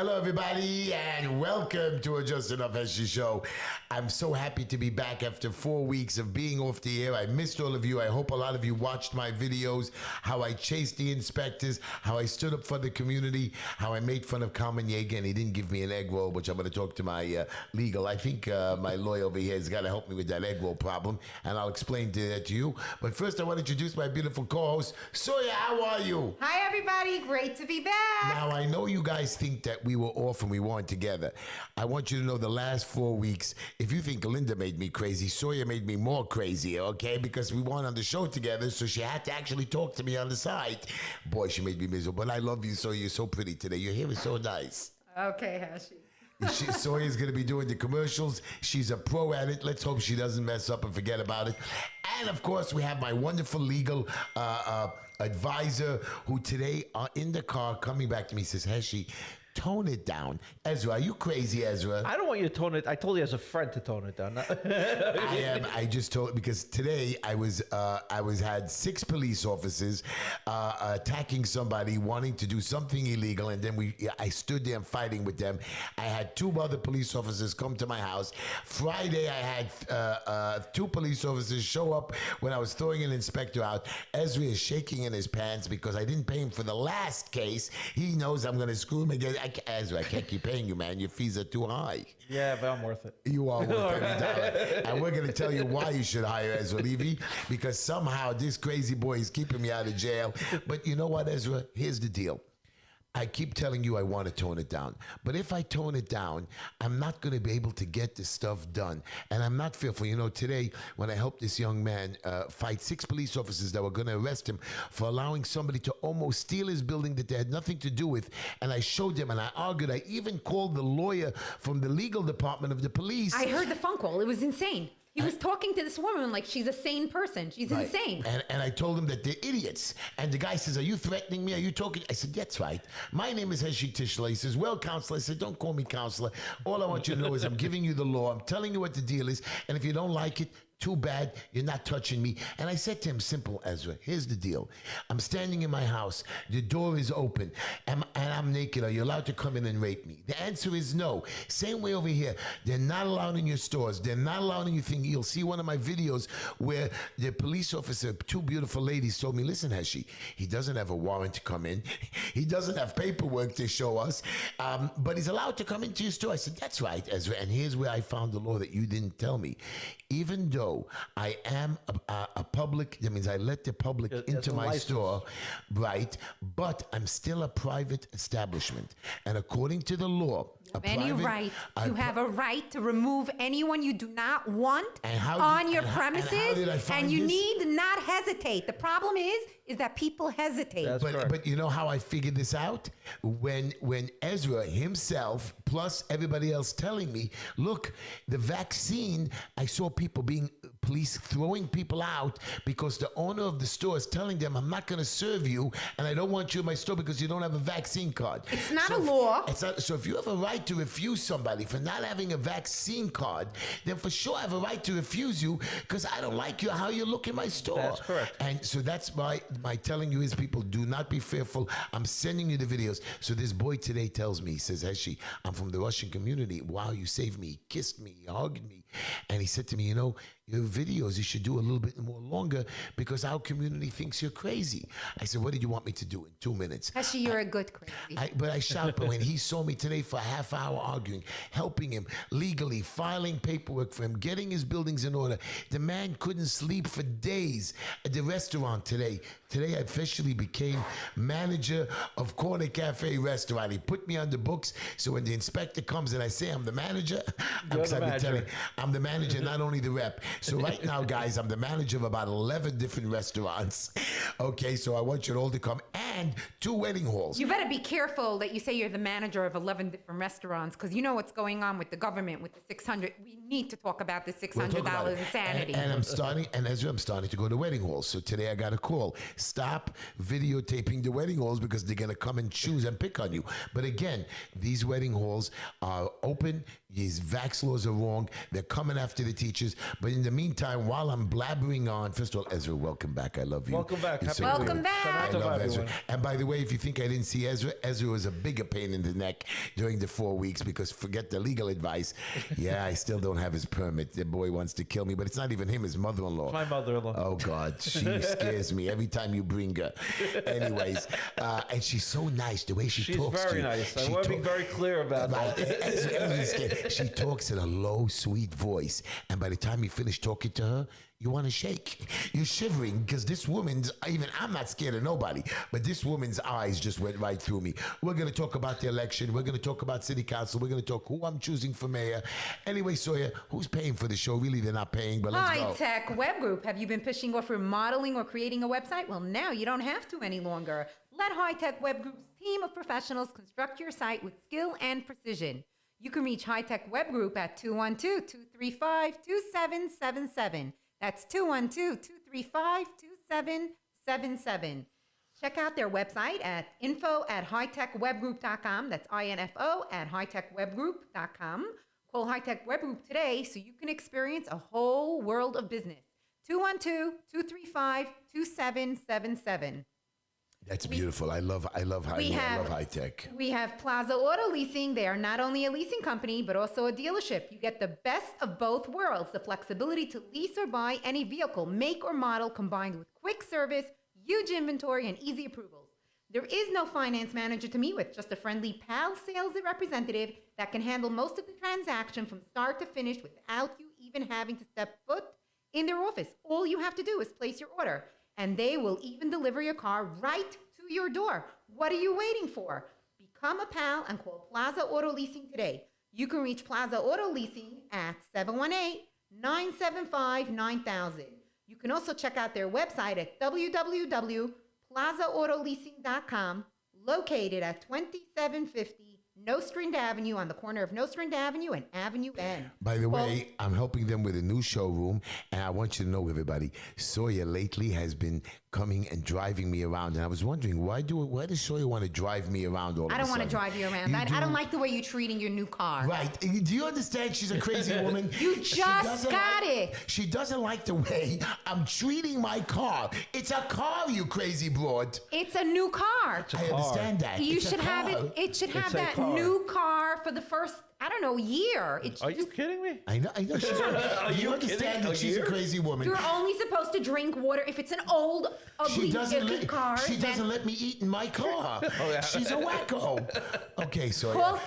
Hello, everybody, and welcome to a Just Enough Heshy show. I'm so happy to be back after 4 weeks of being off the air. I missed all of you. I hope a lot of you watched my videos, how I chased the inspectors, how I stood up for the community, how I made fun of Carmen Yeager, and he didn't give me an egg roll, which I'm going to talk to my legal. I think my lawyer over here has got to help me with that egg roll problem, and I'll explain that to you. But first, I want to introduce my beautiful co-host, Soya. How are you? Hi, everybody. Great to be back. Now, I know you guys think that we were off and we weren't together. I want you to know the last 4 weeks, if you think Linda made me crazy, Sawyer made me more crazy, okay? Because we weren't on the show together, so she had to actually talk to me on the side. Boy, she made me miserable. But I love you, Sawyer. You're so pretty today. Your hair is so nice. Okay, Heshy. Sawyer's going to be doing the commercials. She's a pro at it. Let's hope she doesn't mess up and forget about it. And, of course, we have my wonderful legal advisor who today in the car coming back to me says, Heshy, tone it down. Ezra, are you crazy, Ezra? I don't want you to tone it. I told you as a friend to tone it down. I am. I just told because today I had 6 police officers attacking somebody wanting to do something illegal, and then I stood there fighting with them. I had 2 other police officers come to my house. Friday I had 2 police officers show up when I was throwing an inspector out. Ezra is shaking in his pants because I didn't pay him for the last case. He knows I'm going to screw him again. Ezra, I can't keep paying you, man. Your fees are too high. Yeah, but I'm worth it. You are worth every dollar. And we're going to tell you why you should hire Ezra Levy, because somehow this crazy boy is keeping me out of jail. But you know what, Ezra? Here's the deal. I keep telling you I want to tone it down. But if I tone it down, I'm not going to be able to get this stuff done. And I'm not fearful. You know, today, when I helped this young man fight 6 police officers that were going to arrest him for allowing somebody to almost steal his building that they had nothing to do with, and I showed them and I argued. I even called the lawyer from the legal department of the police. I heard the phone call. It was insane. He was talking to this woman like she's a sane person. She's right. insane. And I told him that they're idiots. And the guy says, are you threatening me? Are you talking? I said, that's right. My name is Heshy Tishla. He says, well, counselor. I said, don't call me counselor. All I want you to know is I'm giving you the law. I'm telling you what the deal is. And if you don't like it, too bad, you're not touching me. And I said to him, simple, Ezra, here's the deal. I'm standing in my house. The door is open. And I'm naked. Are you allowed to come in and rape me? The answer is no. Same way over here. They're not allowed in your stores. They're not allowed in your thing. You'll see one of my videos where the police officer, 2 beautiful ladies, told me, listen, Heshy, he doesn't have a warrant to come in. He doesn't have paperwork to show us. But he's allowed to come into your store. I said, that's right, Ezra. And here's where I found the law that you didn't tell me. Even though I am a public, that means I let the public into my store, right? But I'm still a private establishment. And according to the law, you have a right to remove anyone you do not want on your premises, and you need not hesitate. The problem is that people hesitate. But you know how I figured this out? When Ezra himself, plus everybody else telling me, look, the vaccine, I saw police throwing people out because the owner of the store is telling them, I'm not going to serve you and I don't want you in my store because you don't have a vaccine card. It's not a law. So if you have a right to refuse somebody for not having a vaccine card, then for sure I have a right to refuse you because I don't like how you look in my store. That's correct. And so that's my telling you is, people, do not be fearful. I'm sending you the videos. So this boy today tells me, he says, Heshy, I'm from the Russian community. Wow, you saved me. He kissed me. He hugged me. And he said to me, you know, your videos, you should do a little bit more longer because our community thinks you're crazy. I said, what did you want me to do in 2 minutes? Heshy, you're a good crazy. But I shout, but when he saw me today for a half hour arguing, helping him legally, filing paperwork for him, getting his buildings in order, the man couldn't sleep for days at the restaurant today. Today I officially became manager of Corner Cafe Restaurant. He put me on the books, so when the inspector comes and I say I'm the manager, I'm the manager, not only the rep. So right now, guys, I'm the manager of about 11 different restaurants. Okay, so I want you all to come, and 2 wedding halls. You better be careful that you say you're the manager of 11 different restaurants, because you know what's going on with the government with the 600. We need to talk about the $600 insanity. And I'm starting to go to wedding halls. So today I got a call. Stop videotaping the wedding halls because they're going to come and choose and pick on you. But again, these wedding halls are open. These vax laws are wrong. They're coming after the teachers. But in the meantime, while I'm blabbering on, first of all, Ezra, welcome back. I love you. Welcome back. You're Happy so New Welcome Year. back. Shout out I to love everyone. Ezra. And by the way, if you think I didn't see Ezra, Ezra was a bigger pain in the neck during the 4 weeks because forget the legal advice. Yeah, I still don't have his permit. The boy wants to kill me, but it's not even him, his mother-in-law. My mother-in-law. Oh, God. She scares me every time you bring her. Anyways, and she's so nice, the way she talks to you. She's very nice. I She want to be talk- very clear about that. Ezra's scared. She talks in a low, sweet voice. And by the time you finish talking to her, you want to shake. You're shivering because this woman's, I'm not scared of nobody, but this woman's eyes just went right through me. We're going to talk about the election. We're going to talk about city council. We're going to talk who I'm choosing for mayor. Anyway, Sawyer, who's paying for the show? Really, they're not paying, but let's go. High Tech Web Group. Have you been pushing off remodeling or creating a website? Well, now you don't have to any longer. Let High Tech Web Group's team of professionals construct your site with skill and precision. You can reach High Tech Web Group at 212-235-2777. That's 212-235-2777. Check out their website at info@hightechwebgroup.com. That's info at hightechwebgroup.com. Call High Tech Web Group today so you can experience a whole world of business. 212-235-2777. That's beautiful. I love high tech. We have Plaza Auto Leasing. They are not only a leasing company, but also a dealership. You get the best of both worlds, the flexibility to lease or buy any vehicle, make or model, combined with quick service, huge inventory, and easy approvals. There is no finance manager to meet with, just a friendly pal sales representative that can handle most of the transaction from start to finish without you even having to step foot in their office. All you have to do is place your order, and they will even deliver your car right to your door. What are you waiting for? Become a pal and call Plaza Auto Leasing today. You can reach Plaza Auto Leasing at 718-975-9000. You can also check out their website at www.plazaautoleasing.com, located at 2750 Nostrand Avenue on the corner of Nostrand Avenue and Avenue N. By the way, I'm helping them with a new showroom, and I want you to know, everybody, Sawyer lately has been coming and driving me around, and I was wondering why does Sawyer want to drive me around all of a I don't want to sudden? drive you around. I don't like the way you're treating your new car. Right. Do you understand she's a crazy woman? You just got it. She doesn't like the way I'm treating my car. It's a car, you crazy broad. It's a new car. I understand that. You It's a should have car. it. It should It's have a that car. new car for the first, year. It should Are you kidding me? I know. She's, Are you you understand kidding? that A she's a year? crazy woman. You're only supposed to drink water if it's an old, ugly, She doesn't icky car. She then doesn't let me eat in my car. She's a wacko. Okay, so call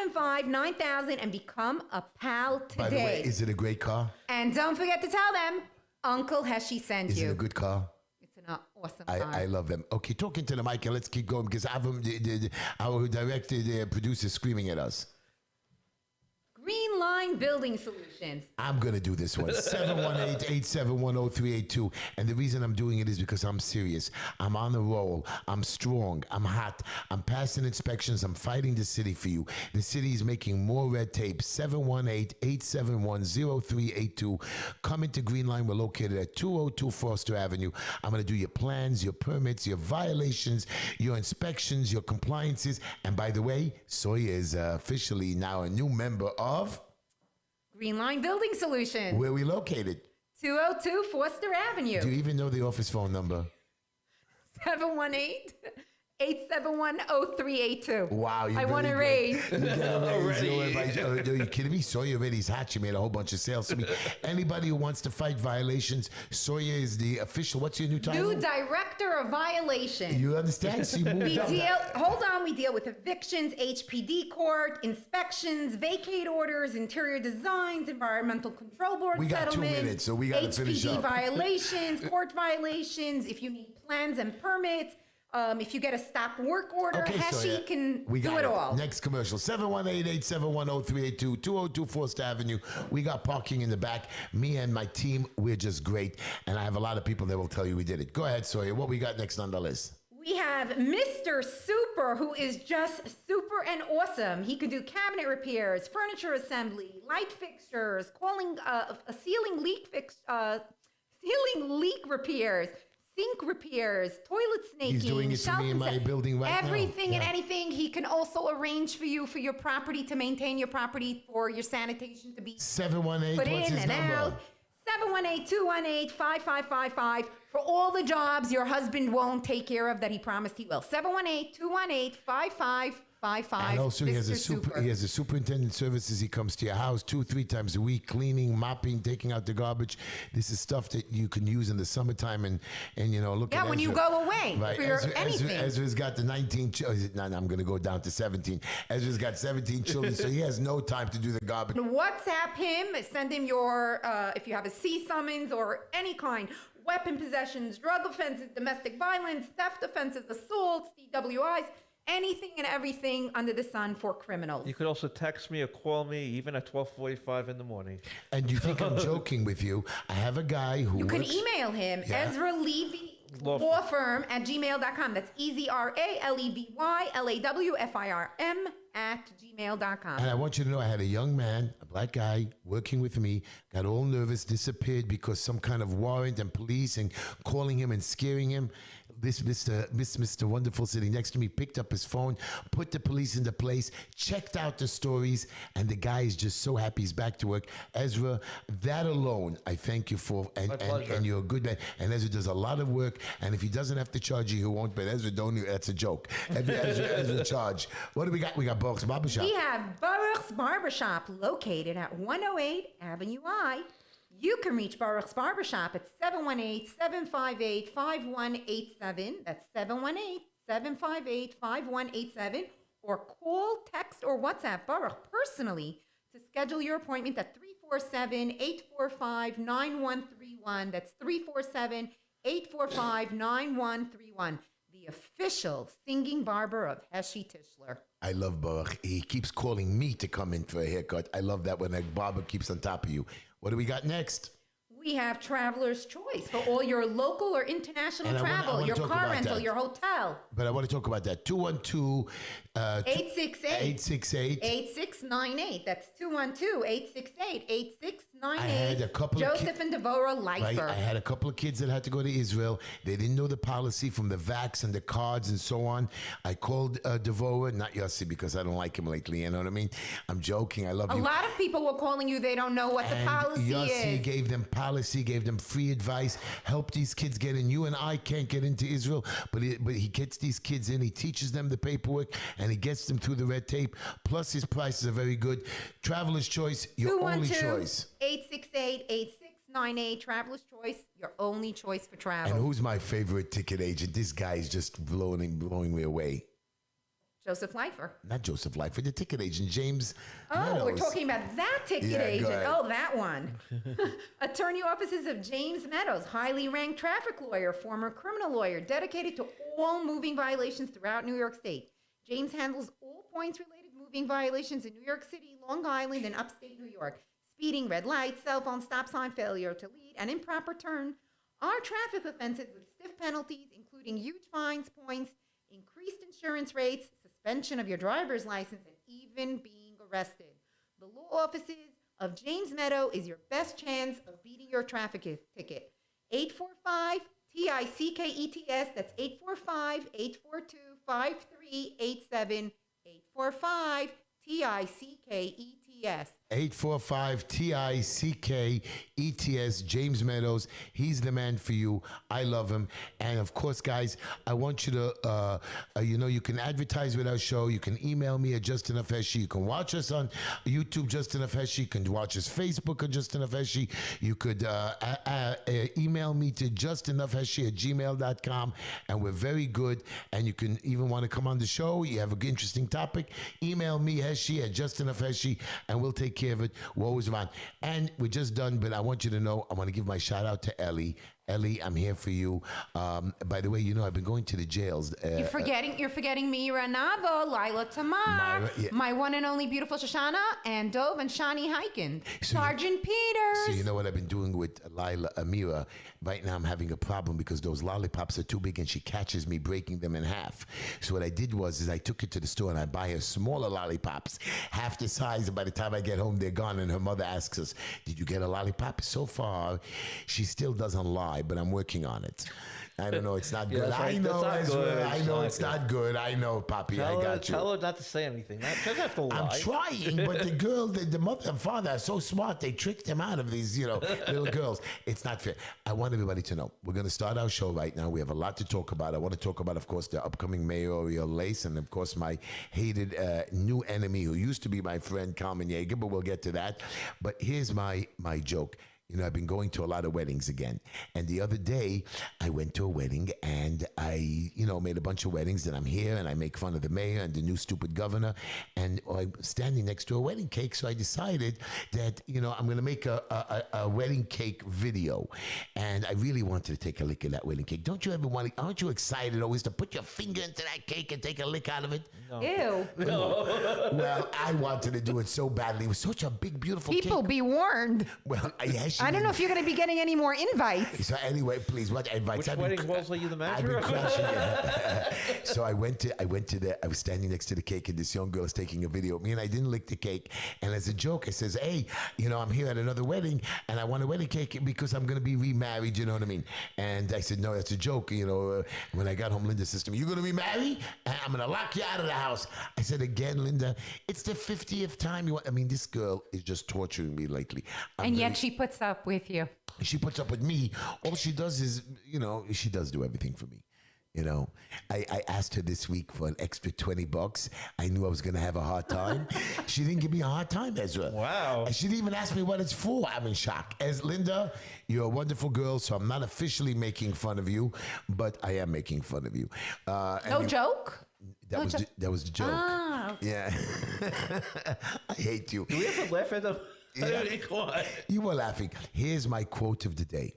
718-975-9000 and become a pal today. by the way, is it a great car? And don't forget to tell them Uncle Heshy sent Is you. it a good car? It's an awesome car. I love them. Okay, talking to the mic and let's keep going because our director, the producer, screaming at us. Green Line Building Solutions. I'm going to do this one. 718-871-0382. And the reason I'm doing it is because I'm serious. I'm on a roll. I'm strong. I'm hot. I'm passing inspections. I'm fighting the city for you. The city is making more red tape. 718-871-0382. Come into Green Line. We're located at 202 Foster Avenue. I'm going to do your plans, your permits, your violations, your inspections, your compliances. And by the way, Sawyer is officially now a new member of Green Line Building Solutions. where we located. 202 Foster Avenue. Do you even know the office phone number? 718-871-0382. Wow, you're I want to very raise. good. You get a raise. Are you kidding me? Sawyer already's hot. She made a whole bunch of sales to me. Anybody who wants to fight violations, Sawyer is the official. What's your new title? New Director of Violations. You understand? She moved We up. we deal with evictions, HPD court, inspections, vacate orders, interior designs, environmental control board We got 2 settlements, minutes, so we got to finish HPD up. violations, court violations, if you need plans and permits, if you get a stop work order, Okay, Heshy Sawyer, can we do got it all. Next commercial, 718-871-0382, 202 4th Avenue. We got parking in the back. Me and my team, we're just great. And I have a lot of people that will tell you we did it. Go ahead, Sawyer. What we got next on the list? We have Mr. Super, who is just super and awesome. He can do cabinet repairs, furniture assembly, light fixtures, ceiling leak repairs. sink repairs, toilet snaking. He's doing it to shelf me in my inspect- building right now. Everything and Yeah. anything. He can also arrange for you for your property to maintain your property for your sanitation to be 718, put what's in his and number? out. 718-218-5555 for all the jobs your husband won't take care of that he promised he will. 718-218-5555. And also he has Mr. Super. he has a superintendent services. He comes to your house 2-3 times a week, cleaning, mopping, taking out the garbage. This is stuff that you can use in the summertime and look Yeah, at when you Ezra. go away Right. for your anything. Ezra's got the 19 children. I'm going to go down to 17. Ezra's got 17 children, so he has no time to do the garbage. WhatsApp him, send him your, if you have a C summons or any kind, weapon possessions, drug offenses, domestic violence, theft offenses, assaults, DWIs, anything and everything under the sun for criminals. You could also text me or call me even at 12:45 in the morning. And you think I'm joking with you. I have a guy who You can works- email him, Yeah. Ezra Levy Law Law Firm at gmail.com. That's EZRALEVYLAWFIRM at gmail.com. And I want you to know I had a young man, a black guy, working with me, got all nervous, disappeared because some kind of warrant and police and calling him and scaring him. This Mr. Wonderful sitting next to me picked up his phone, put the police into place, checked out the stories, and the guy is just so happy he's back to work. Ezra, that alone, I thank you for, My pleasure. and you're a good man. And Ezra does a lot of work, and if he doesn't have to charge you, he won't. But Ezra, don't. That's a joke. Ezra charge. What do we got? We got Baruch's Barbershop. We have Baruch's Barbershop located at 108 Avenue I. You can reach Baruch's Barbershop at 718-758-5187. That's 718-758-5187. Or call, text, or WhatsApp Baruch personally to schedule your appointment at 347-845-9131. That's 347-845-9131. The official singing barber of Heshy Tischler. I love Baruch. He keeps calling me to come in for a haircut. I love that when a barber keeps on top of you. What do we got next? We have Traveler's Choice for all your local or international And I travel, wanna your talk car about rental, that. your hotel. But I want to talk about that. 212 868. 8698. That's 212-868-8698. I had a couple of Joseph and Devorah Right, Leifer. I had a couple of kids that had to go to Israel. They didn't know the policy from the vax and the cards and so on. I called Devorah, not Yossi because I don't like him lately. You know what I mean? I'm joking. I love A you. lot of people were calling you. They don't know what the And policy Yossi is. gave them policy, gave them free advice, helped these kids get in. You and I can't get into Israel, but he gets these kids in. He teaches them the paperwork, and he gets them through the red tape. Plus, his prices are very good. Traveler's Choice, your only choice. 212-868-8698. Traveler's Choice, your only choice for travel. And who's my favorite ticket agent? This guy is just blowing me away. Joseph Leifer. Not Joseph Lightfoot, the ticket agent, James Oh, we're Meadows. talking about that ticket Yeah, go agent. ahead. Oh, that one. Attorney offices of James Meadows, highly ranked traffic lawyer, former criminal lawyer, dedicated to all moving violations throughout New York State. James handles all points-related moving violations in New York City, Long Island, and upstate New York. Speeding, red lights, cell phone, stop sign, failure to lead, and improper turn are traffic offenses with stiff penalties, including huge fines, points, increased insurance rates, suspension of your driver's license, and even being arrested. The law offices of James Meadow is your best chance of beating your traffic ticket. 845-TICKETS. That's 845-842-5387. 845-TICKETS. 845-TICKETS, James Meadows. He's the man for you. I love him. And of course, guys, I want you to, you can advertise with our show. You can email me at Justin F. Heshy. You can watch us on YouTube, Justin F. Heshy. You can watch us Facebook at Justin F. Heshy. You could email me to justinfheshy@gmail.com. And we're very good. And you can even want to come on the show. You have an interesting topic. Email me, Heshy, at Justin F. Heshy, and we'll take care of it. We're always around. And we're just done, but I want you to know, I want to give my shout out to Ellie. Ellie, I'm here for you. By the way, I've been going to the jails. You're forgetting Mira Navo, Lila Tamar, Myra, yeah. my one and only beautiful Shoshana, and Dove and Shani Hyken. Sergeant Peters. So you know what I've been doing with Lila Amira? Right now I'm having a problem because those lollipops are too big and she catches me breaking them in half. So what I did was I took her to the store and I buy her smaller lollipops, half the size, and by the time I get home, they're gone. And her mother asks us, did you get a lollipop? So far, she still doesn't lie. try, but I'm working on it. I don't know. It's not Yeah, good. that's right. I know, That's not Ezra. good. I It's know not it's good. not good. I know, Poppy. I got you. Tell her not to say anything. She doesn't have to lie. I'm trying, but the girl, the mother and father are so smart. They tricked them out of these, little girls. It's not fair. I want everybody to know we're going to start our show right now. We have a lot to talk about. I want to talk about, of course, the upcoming mayoral race, and of course, my hated new enemy who used to be my friend, Carmen Yeager. But we'll get to that. But here's my joke. I've been going to a lot of weddings again. And the other day, I went to a wedding and I, made a bunch of weddings. And I'm here and I make fun of the mayor and the new stupid governor. And I'm standing next to a wedding cake. So I decided that, I'm going to make a wedding cake video. And I really wanted to take a lick of that wedding cake. Don't you ever aren't you excited always to put your finger into that cake and take a lick out of it? No. Ew. Well, I wanted to do it so badly. It was such a big, beautiful People cake. be warned. Well, I don't know if you're going to be getting any more invites. So anyway, please, what invites? Which wedding walls are you the I've manager been of? crashing it. So I went to I was standing next to the cake, and this young girl is taking a video of me, and I didn't lick the cake. And as a joke, I says, "Hey, I'm here at another wedding, and I want a wedding cake because I'm going to be remarried." You know what I mean? And I said, "No, that's a joke." When I got home, Linda says to me, "You're going to be married? I'm going to lock you out of the house." I said, "Again, Linda, it's the 50th time you want." I mean, this girl is just torturing me lately. And yet she puts up with you. She puts up with me. All she does is, she does do everything for me. I asked her this week for an extra $20. I knew I was going to have a hard time. She didn't give me a hard time, Ezra. Wow. And she didn't even ask me what it's for. I'm in shock. As Linda, you're a wonderful girl, so I'm not officially making fun of you, but I am making fun of you. No joke? That was the joke. Ah, okay. Yeah. I hate you. Do we have to laugh at them? Yeah. You were laughing. Here's my quote of the day.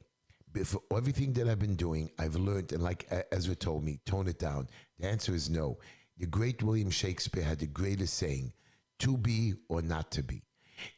For everything that I've been doing, I've learned, and like Ezra told me, tone it down. The answer is no. The great William Shakespeare had the greatest saying, to be or not to be.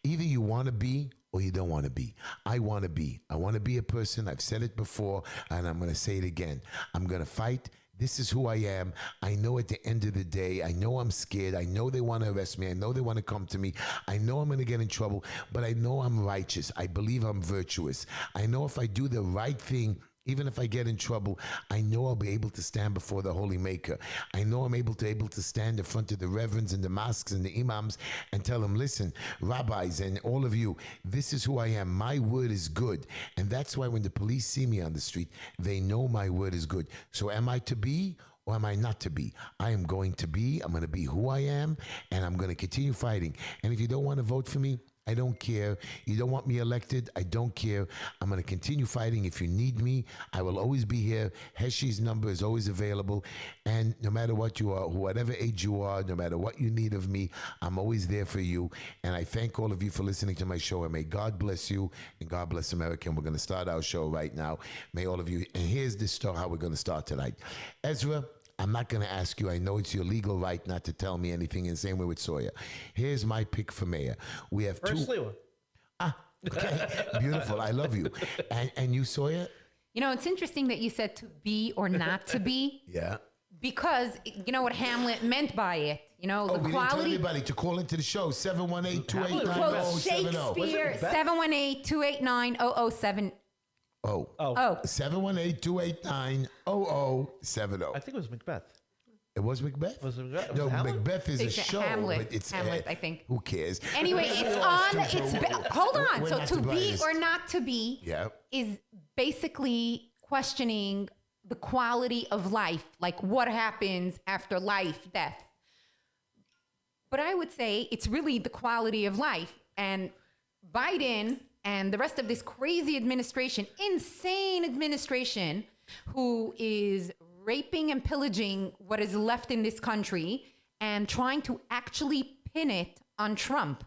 Either you want to be or you don't want to be. I want to be. I want to be a person. I've said it before, and I'm going to say it again. I'm going to fight. This is who I am. I know at the end of the day, I know I'm scared. I know they want to arrest me. I know they want to come to me. I know I'm going to get in trouble, but I know I'm righteous. I believe I'm virtuous. I know if I do the right thing, even if I get in trouble, I know I'll be able to stand before the Holy Maker. I know I'm able to stand in front of the reverends and the mosques and the imams and tell them, listen, rabbis and all of you, this is who I am. My word is good. And that's why when the police see me on the street, they know my word is good. So am I to be or am I not to be? I am going to be. I'm going to be who I am, and I'm going to continue fighting. And if you don't want to vote for me, I don't care. You don't want me elected? I don't care. I'm going to continue fighting. If you need me, I will always be here. Heshy's number is always available. And no matter what you are, whatever age you are, no matter what you need of me, I'm always there for you. And I thank all of you for listening to my show. And may God bless you and God bless America. And we're going to start our show right now. May all of you, and here's this how we're going to start tonight. Ezra, I'm not going to ask you. I know it's your legal right not to tell me anything, in the same way with Sawyer. Here's my pick for mayor. We have First two. Lewa. Okay. Beautiful. I love you. And you, Sawyer? It's interesting that you said to be or not to be. Yeah. Because you know what Hamlet meant by it. The We didn't tell quality. anybody to call into the show, 718-289-0070. Quote Shakespeare, 718-289-0070. Oh. Oh, 718-289-0070. I think it was Macbeth. It was Macbeth? Was it Macbeth? No, Was it Hamlet? Macbeth is a It's show, Hamlet. but it's Hamlet, I think. Who cares? Anyway, it's on. Hold on. We're So not to the be brightest. or not to be Yeah. is basically questioning the quality of life, like what happens after life, death. But I would say it's really the quality of life. And Biden and the rest of this crazy administration, insane administration, who is raping and pillaging what is left in this country and trying to actually pin it on Trump,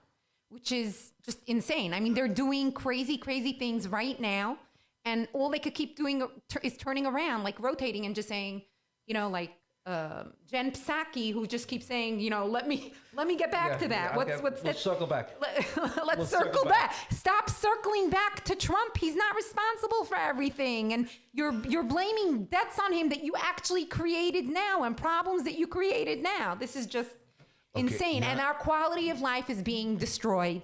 which is just insane. I mean, they're doing crazy, crazy things right now. And all they could keep doing is turning around, like rotating and just saying, like Jen Psaki, who just keeps saying, let me get back to that. Let's circle back. Let's circle back. Stop circling back to Trump. He's not responsible for everything, and you're blaming debts on him that you actually created now and problems that you created now. This is just insane, now- and our quality of life is being destroyed.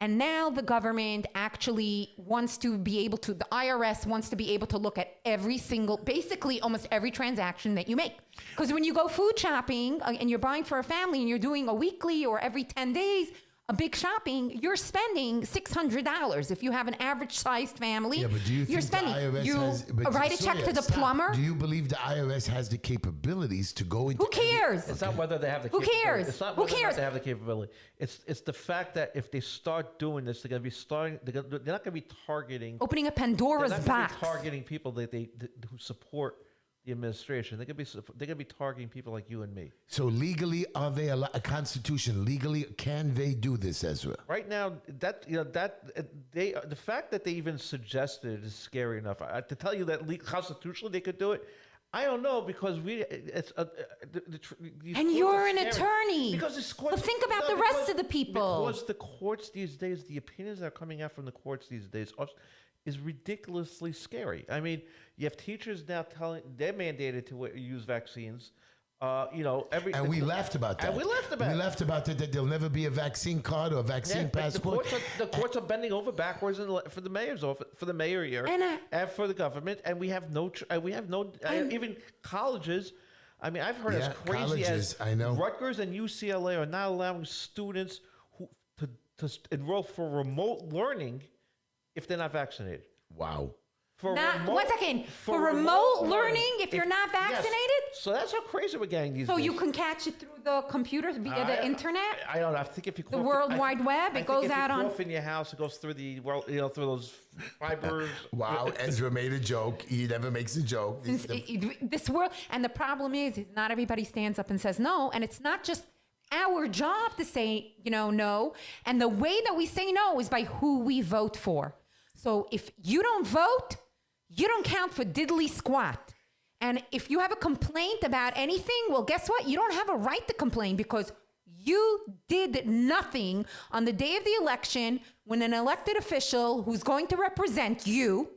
And now the government actually wants to be able to, the IRS wants to be able to look at every single, basically almost every transaction that you make. Because when you go food shopping and you're buying for a family and you're doing a weekly or every 10 days, a big shopping, you're spending $600. If you have an average sized family, Yeah, but do you you're think spending, the IRS you has... but write a check Sonia, to the stop. plumber. Do you believe the IRS has the capabilities to go into... Who cares? It's not whether they have the Who capability. cares? It's not Who whether or not cares? they have the capability. It's the fact that if they start doing this, they're going to be starting. They're not going to be targeting. Opening a They're Pandora's not going to box. be targeting people that who support the administration. They're going to be targeting people like you and me. So legally, are they a constitution? Legally, can they do this, Ezra? Right now, the fact that they even suggested it is scary enough. To tell you that constitutionally they could do it, I don't know, because And you're an attorney. Because it's So think about the rest of the people. Because the courts these days, the opinions that are coming out from the courts these days is ridiculously scary. I mean, you have teachers now they're mandated to use vaccines. And we laughed about that. And we laughed about it. We laughed about it, that there'll never be a vaccine card or a vaccine passport. The courts are bending over backwards for the mayor's office, for the mayor here, and for the government, and we have no even colleges. I mean, I've heard as crazy colleges, as I know. Rutgers and UCLA are not allowing students to enroll for remote learning if they're not vaccinated. Wow. One second. For remote learning, if you're not vaccinated? Yes. So that's how crazy we're getting these So days. you can catch it through the computer via the internet? I don't know. I think if you The World Wide Web, it goes out on... If you cough in your house, it goes through the world, through those fibers. Wow, Ezra made a joke. He never makes a joke. This world, and the problem is not everybody stands up and says no, and it's not just our job to say, no. And the way that we say no is by who we vote for. So if you don't vote, you don't count for diddly squat. And if you have a complaint about anything, well, guess what? You don't have a right to complain because you did nothing on the day of the election when an elected official who's going to represent you,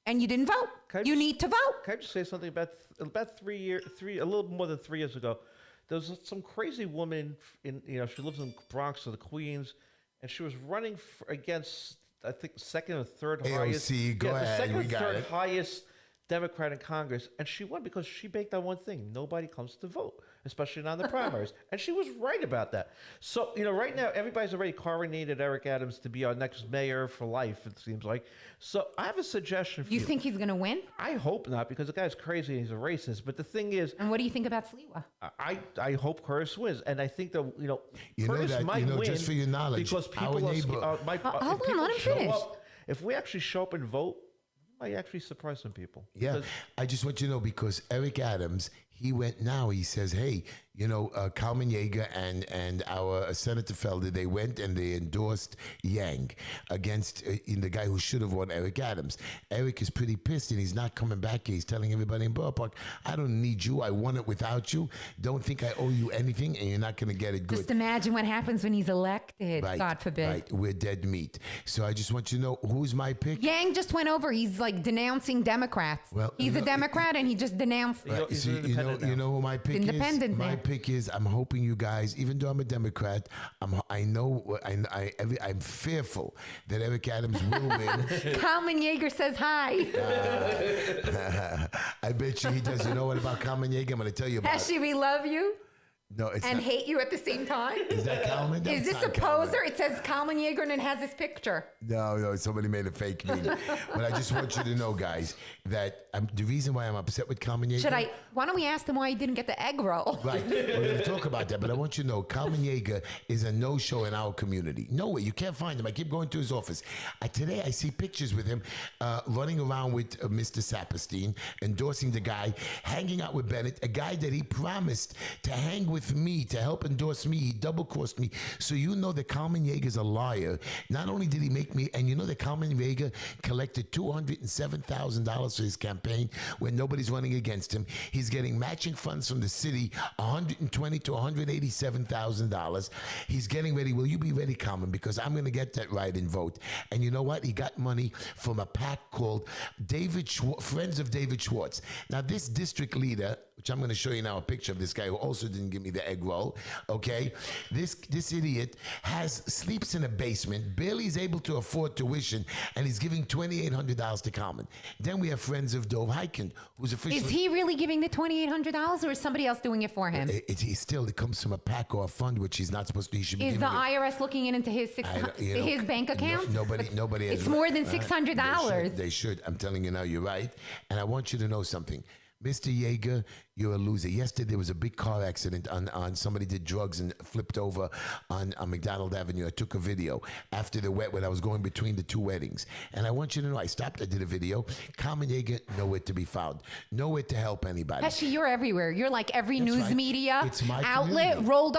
and you didn't vote. You need to vote. Can I just say something about a little more than 3 years ago? There was some crazy woman she lives in Bronx or the Queens, and she was running against, I think, second or third highest. AOC, go ahead, Second we or got third it. highest Democrat in Congress, and she won because she baked on one thing: nobody comes to vote, especially not in the primaries. And she was right about that. So right now everybody's already coronated Eric Adams to be our next mayor for life. It seems like. So I have a suggestion for you. You think he's going to win? I hope not, because the guy's crazy and he's a racist. But the thing is, And what do you think about Sliwa? I hope Curtis wins, and I think that Curtis that, might win just for your knowledge, because our people neighbor- Hold on, let him finish. If we actually show up and vote, we might actually surprise some people. Yeah, Because- I just want you to know, because Eric Adams, he went now, he says, hey, Kalman Yeager and our Senator Felder, they went and they endorsed Yang against the guy who should have won, Eric Adams. Eric is pretty pissed and he's not coming back here. He's telling everybody in Borough Park, I don't need you. I won it without you. Don't think I owe you anything, and you're not going to get it good. Just imagine what happens when he's elected, God forbid. Right, we're dead meat. So I just want you to know, who's my pick? Yang just went over. He's like denouncing Democrats. Well, he's a Democrat and he just denounced. Right. He's So an independent you now. know who my pick Independent is? My now. pick is, I'm hoping you guys, even though I'm a Democrat, I'm fearful that Eric Adams will win. Kalman Yeager says hi. I bet you he does. You know what about Kalman Yeager? I'm going to tell you about it. Heshy, we love you No, it's and not. hate you at the same time. Is that Kalman? Is this a poser? It says Kalman Yeager and it has his picture. No, somebody made a fake me. But I just want you to know, guys, that the reason why I'm upset with Kalman Yeager... Why don't we ask him why he didn't get the egg roll? Right. We're going to talk about that, but I want you to know, Kalman Yeager is a no-show in our community. No way. You can't find him. I keep going to his office. Today, I see pictures with him running around with Mr. Saperstein, endorsing the guy, hanging out with Bennett, a guy that he promised to hang with me, to help endorse me. He double-crossed me. So you know that Kalman Yeager's a liar. Not only did he make me, and you know that Kalman Yeager collected $207,000 for his campaign when nobody's running against him. He's getting matching funds from the city, $120,000 to $187,000. He's getting ready. Will you be ready, Kalman? Because I'm going to get that right and vote. And you know what? He got money from a PAC called Friends of David Schwartz. Now, this district leader, which I'm going to show you now a picture of this guy who also didn't give me me the egg roll. Okay, this idiot sleeps in a basement, barely is able to afford tuition, and he's giving $2,800 to Common. Then we have friends of Dove Hyken, who's officially. Is he really giving the $2,800, or is somebody else doing it for him? It comes from a PAC or a fund, which he's not supposed to. He should be. Is the IRS looking into his his bank account? Nobody has. It's more than $600. They should. I'm telling you now, you're right. And I want you to know something. Mr. Yeager, you're a loser. Yesterday there was a big car accident on somebody did drugs and flipped over on McDonald Avenue. I took a video after the when I was going between the two weddings. And I want you to know, I stopped, I did a video. Carmen Yeager, nowhere to be found. Nowhere to help anybody. Heshy, you're everywhere. You're like every That's news right. media It's my outlet community. rolled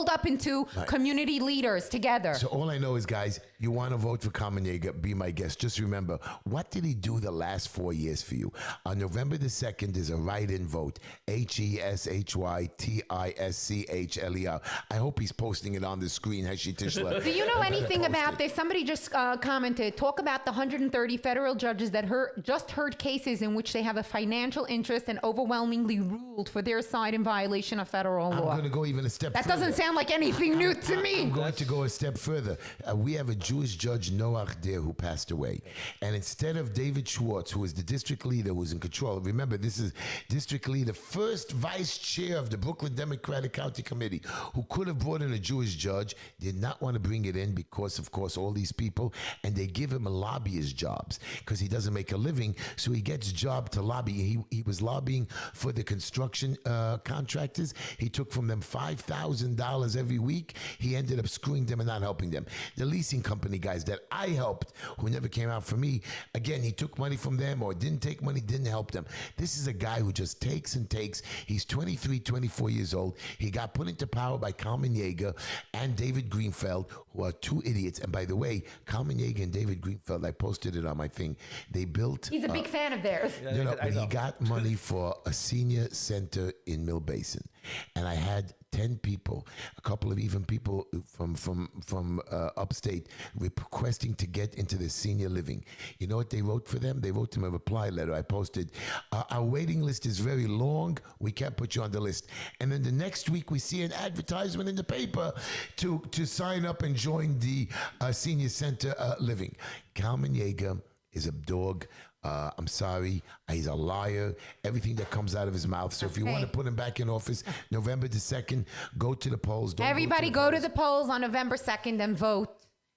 up into community leaders together. So all I know is, guys, you want to vote for Carmen Yeager, be my guest. Just remember, what did he do the last 4 years for you? On November the 2nd is a write-in vote. HESHYTISCHLER. I hope he's posting it on the screen, Heshy Tischler. Do you know anything about this? Somebody just commented, talk about the 130 federal judges that just heard cases in which they have a financial interest and overwhelmingly ruled for their side in violation of federal law. I'm going to go even a step That further. doesn't sound like anything new to me. I'm going to go a step further. We have a Jewish judge, Noach Der, who passed away. And instead of David Schwartz, who was the district leader who was in control, remember, this is district leader, first vice chair of the Brooklyn Democratic County Committee, who could have brought in a Jewish judge, did not want to bring it in because, of course, all these people, and they give him a lobbyist jobs because he doesn't make a living, so he gets job to lobby. He was lobbying for the construction contractors. He took from them $5,000 every week. He ended up screwing them and not helping them. The leasing company guys that I helped, who never came out for me, again, he took money from them or didn't take money, didn't help them. This is a guy who just takes and takes. He's 23, 24 years old. He got put into power by Carmen Yeager and David Greenfeld, who are two idiots. And by the way, Carmen Yeager and David Greenfeld, I posted it on my thing. They built. He's a big fan of theirs. But he got money for a senior center in Mill Basin. And I had 10 people, a couple of even people from upstate requesting to get into the senior living. You know what they wrote for them? They wrote them a reply letter. I posted, our waiting list is very long. We can't put you on the list. And then the next week we see an advertisement in the paper to sign up and join the senior center living. Carmen Yeager is a dog. I'm sorry. He's a liar. Everything that comes out of his mouth. So if you want to put him back in office, November the 2nd, go to the polls. Don't Everybody go to the polls on November 2nd and vote.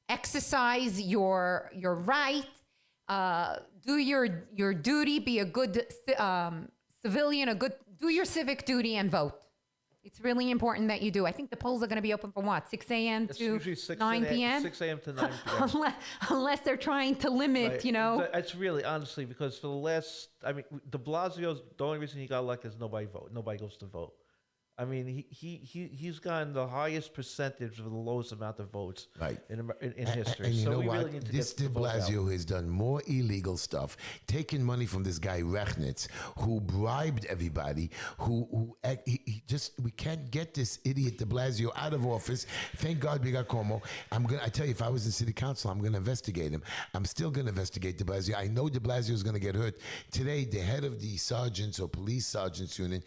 Exercise your right. Do your duty. Be a good civilian. Do your civic duty and vote. It's really important that you do. I think the polls are going to be open from what, 6 a.m. It's to usually 9 p.m.? 6 a.m. to 9 p.m. unless they're trying to limit, Right. you know. It's really, honestly, because for the last, de Blasio's, the only reason he got elected is nobody goes to vote. I mean, he's gotten the highest percentage of the lowest amount of votes in history. And you so know we what? really need to This get de the vote out. Blasio has done more illegal stuff, taken money from this guy Rechnitz, who bribed everybody, we can't get this idiot de Blasio out of office. Thank God we got Cuomo. I tell you, if I was in city council, I'm going to investigate him. I'm still going to investigate de Blasio. I know de Blasio is going to get hurt. Today, the head of the sergeants or police sergeants unit,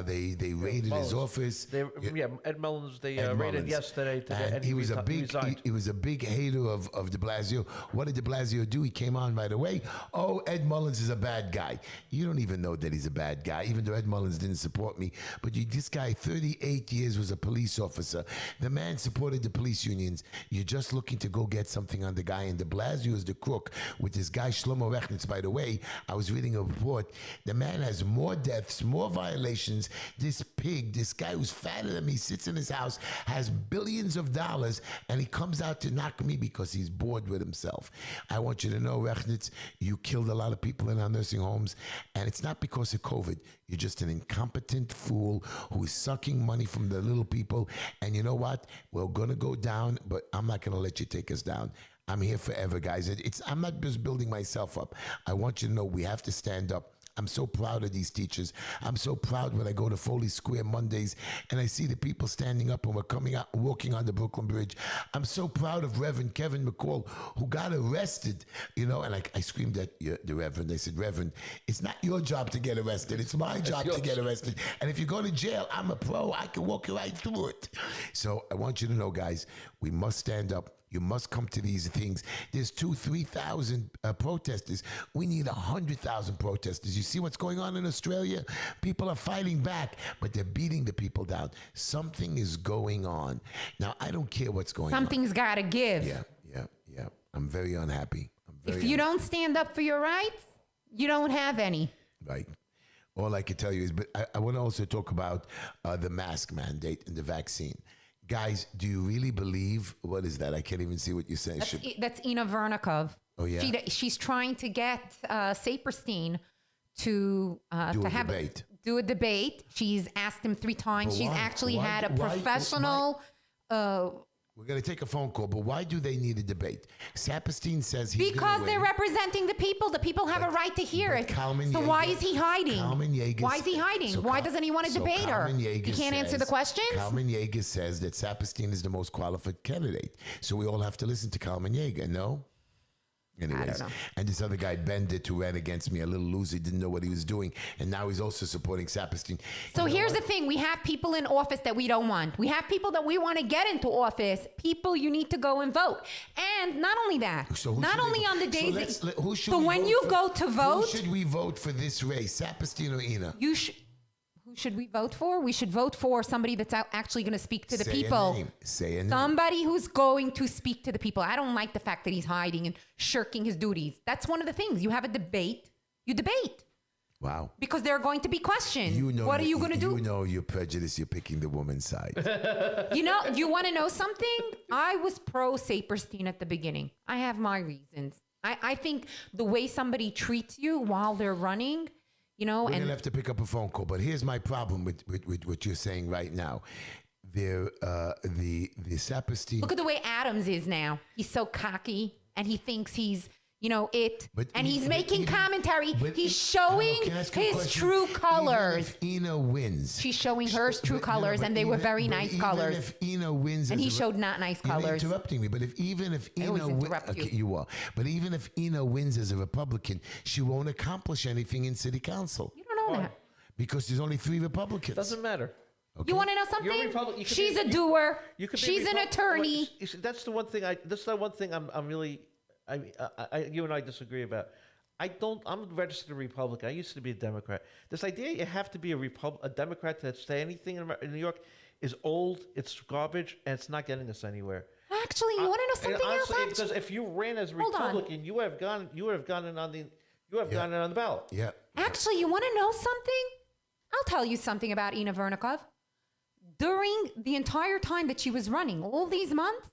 they raided his office. Ed Mullins. They Ed raided Mullins. yesterday, And he was a big resigned. he was a big hater of de Blasio. What did de Blasio do? He came on right away. Oh, Ed Mullins is a bad guy. You don't even know that he's a bad guy, even though Ed Mullins didn't support me. But this guy, 38 years, was a police officer. The man supported the police unions. You're just looking to go get something on the guy. And de Blasio is the crook with this guy Shlomo Rechnitz. By the way, I was reading a report. The man has more deaths, more violations. This pig, this guy who's fatter than me, sits in his house, has billions of dollars, and he comes out to knock me because he's bored with himself. I want you to know, Rechnitz, you killed a lot of people in our nursing homes, and it's not because of COVID. You're just an incompetent fool who is sucking money from the little people, and you know what? We're going to go down, but I'm not going to let you take us down. I'm here forever, guys. I'm not just building myself up. I want you to know we have to stand up. I'm so proud of these teachers. I'm so proud when I go to Foley Square Mondays and I see the people standing up and we're coming out, walking on the Brooklyn Bridge. I'm so proud of Reverend Kevin McCall, who got arrested, and I screamed at the Reverend. I said, Reverend, it's not your job to get arrested. It's my job to get arrested. And if you go to jail, I'm a pro. I can walk you right through it. So I want you to know, guys, we must stand up. You must come to these things. There's 2,000-3,000 protesters. We need 100,000 protesters. You see what's going on in Australia? People are fighting back, but they're beating the people down. Something is going on. Now, I don't care what's going on. Something's got to give. Yeah. I'm very unhappy. If you don't stand up for your rights, you don't have any. Right. All I can tell you is, but I want to also talk about the mask mandate and the vaccine. Guys, do you really believe, what is that? I can't even see what you're saying. That's Ina Vernikov. Oh, yeah? She's trying to get Saperstein to do a debate. She's asked him 3 times. But She's why? actually had a professional... We're going to take a phone call, but why do they need a debate? Saperstein says he's because they're representing the people. The people have a right to hear it. So why is he hiding? Why is he hiding? Why doesn't he want to debate her? He can't answer the questions? Kalman Yeager says that Saperstein is the most qualified candidate. So we all have to listen to Kalman Yeager, no? Anyways, I don't know. And this other guy, Bendit, who ran against me, a little loser, didn't know what he was doing, and now he's also supporting Saperstein. So here's the thing. We have people in office that we don't want. We have people that we want to get into office. People you need to go and vote. And not only that, not only on the days... So when you go to vote... Who should we vote for this race, Saperstein or Ina? Who should we vote for? We should vote for somebody that's actually going to speak to the people. Say a name. Somebody who's going to speak to the people. I don't like the fact that he's hiding and shirking his duties. That's one of the things. You have a debate. You debate. Wow. Because there are going to be questions. What are you going to do? You know you're prejudiced. You're picking the woman's side. You want to know something? I was pro Saperstein at the beginning. I have my reasons. I think the way somebody treats you while they're running... We're going to have to pick up a phone call, but here's my problem with what you're saying right now. The Saperstein... Look at the way Adams is now. He's so cocky, and he thinks he's, it. And he's making commentary. He's showing his true colors. Even if Ina wins... She's showing her true colors, and they were very nice colors. If Ina wins... And he showed not nice colors. You're interrupting me, but even if Ina wins... Okay, you are. But even if Ina wins as a Republican, she won't accomplish anything in city council. You don't know that. Because there's only 3 Republicans. Doesn't matter. Okay. You want to know something? She's a doer. She's an attorney. That's the one thing I'm really... you and I disagree about. I'm a registered Republican. I used to be a Democrat. This idea you have to be a Democrat to say anything in New York is old, it's garbage, and it's not getting us anywhere. Actually, you want to know something else? Because if you ran as a Republican, you would have gone in on the ballot. Yeah. Actually, you want to know something? I'll tell you something about Ina Vernikov. During the entire time that she was running, all these months,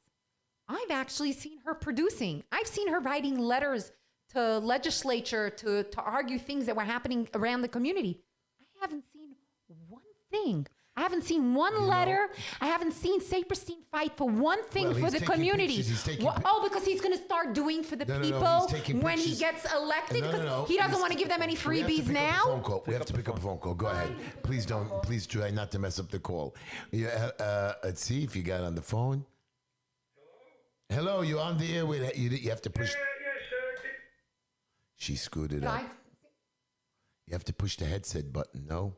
I've actually seen her producing. I've seen her writing letters to legislature to argue things that were happening around the community. I haven't seen one thing. I haven't seen one letter. I haven't seen Saperstein fight for one thing for the community. Because he's going to start doing for the people when he gets elected? Because he doesn't want to give them any freebies now? We have to pick up a phone call. Go ahead. Please try not to mess up the call. Let's see if you got on the phone. Hello, you're on the air. You have to push. Yes, sir. She screwed it up. You have to push the headset button. No?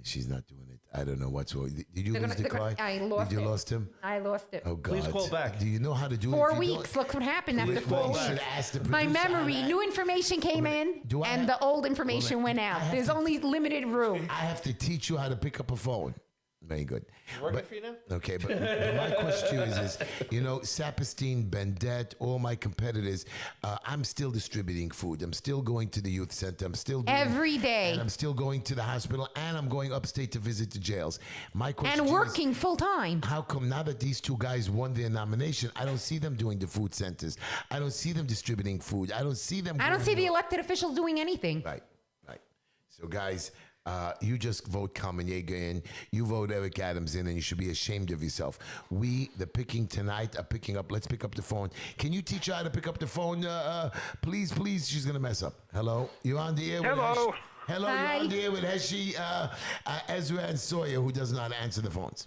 She's not doing it. I don't know what's wrong. Did you lose the guy? I lost it. Did you lost him? I lost it. Oh, God. Please call back. Do you know how to do it? 4 weeks. Look what happened after 4 weeks. My memory. New information came in, and the old information went out. There's only limited room. I have to teach you how to pick up a phone. Very good. Working for you now? Okay, but my question to you is, Saperstein, Bendet, all my competitors, I'm still distributing food. I'm still going to the youth center. I'm still doing every day. And I'm still going to the hospital, and I'm going upstate to visit the jails. My question and working full time. How come now that these 2 guys won their nomination, I don't see them doing the food centers? I don't see them distributing food. I don't see them. I don't see the elected officials doing anything. Right. So, guys, You just vote Carmen Yeager in. You vote Eric Adams in, and you should be ashamed of yourself. We, the picking tonight, are picking up. Let's pick up the phone. Can you teach her how to pick up the phone? Please, please. She's going to mess up. Hello? You're on the air with Hello. Heshy. Hello, Hi. you're on the air with Heshy, Ezra, and Sawyer, who does not answer the phones.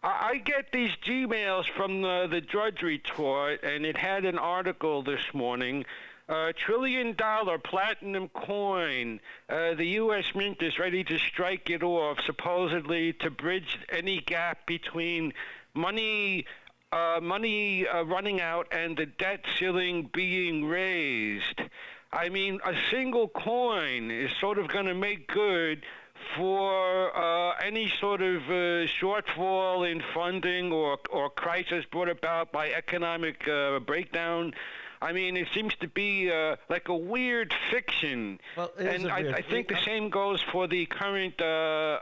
I get these Gmails from the Drudge Report, and it had an article this morning. $1 trillion platinum coin. The U.S. Mint is ready to strike it off, supposedly to bridge any gap between money running out and the debt ceiling being raised. I mean, a single coin is sort of going to make good for any sort of shortfall in funding or crisis brought about by economic breakdown. I mean, it seems to be like a weird fiction, Well, it is and a weird I think the same goes for the current the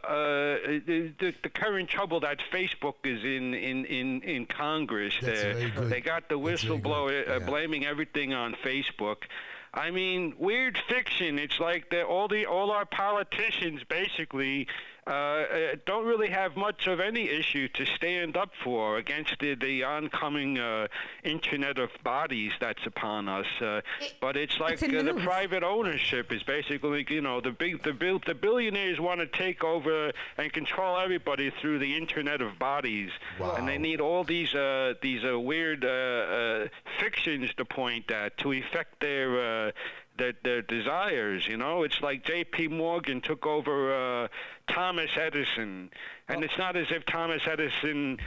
current trouble that Facebook is in Congress. That's very good. They got the That's very whistleblower good. Yeah. blaming everything on Facebook. I mean, weird fiction. It's like all our politicians basically don't really have much of any issue to stand up for against the oncoming internet of bodies that's upon us. But it's like it's in the the news. private ownership is basically, the billionaires want to take over and control everybody through the internet of bodies, Wow. and they need all these weird fictions to point at to effect their desires. It's like J.P. Morgan took over Thomas Edison, and it's not as if Thomas Edison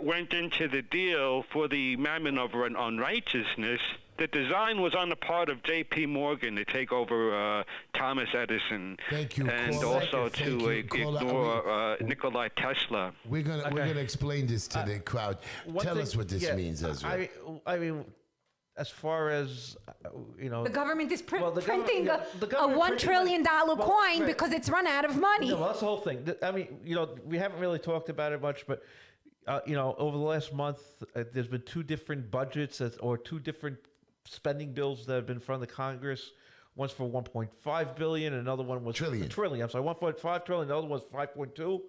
went into the deal for the mammon of unrighteousness. The design was on the part of J.P. Morgan to take over Thomas Edison, Thank you, and caller. also Thank to you, caller. ignore Nikola Tesla. We're gonna explain this to the crowd. One Tell thing- us what this yeah, means, Ezra. I mean, as far as The government is Well, the government- printing yeah, the a government $1 printing trillion money. Well, coin right. because it's run out of money. No, well, that's the whole thing. I mean, we haven't really talked about it much, but over the last month, there's been two different budgets or two different spending bills that have been in front of the Congress. One's for 1.5 billion, and another one was Trillion. I'm sorry, 1.5 trillion. The other one's 5.2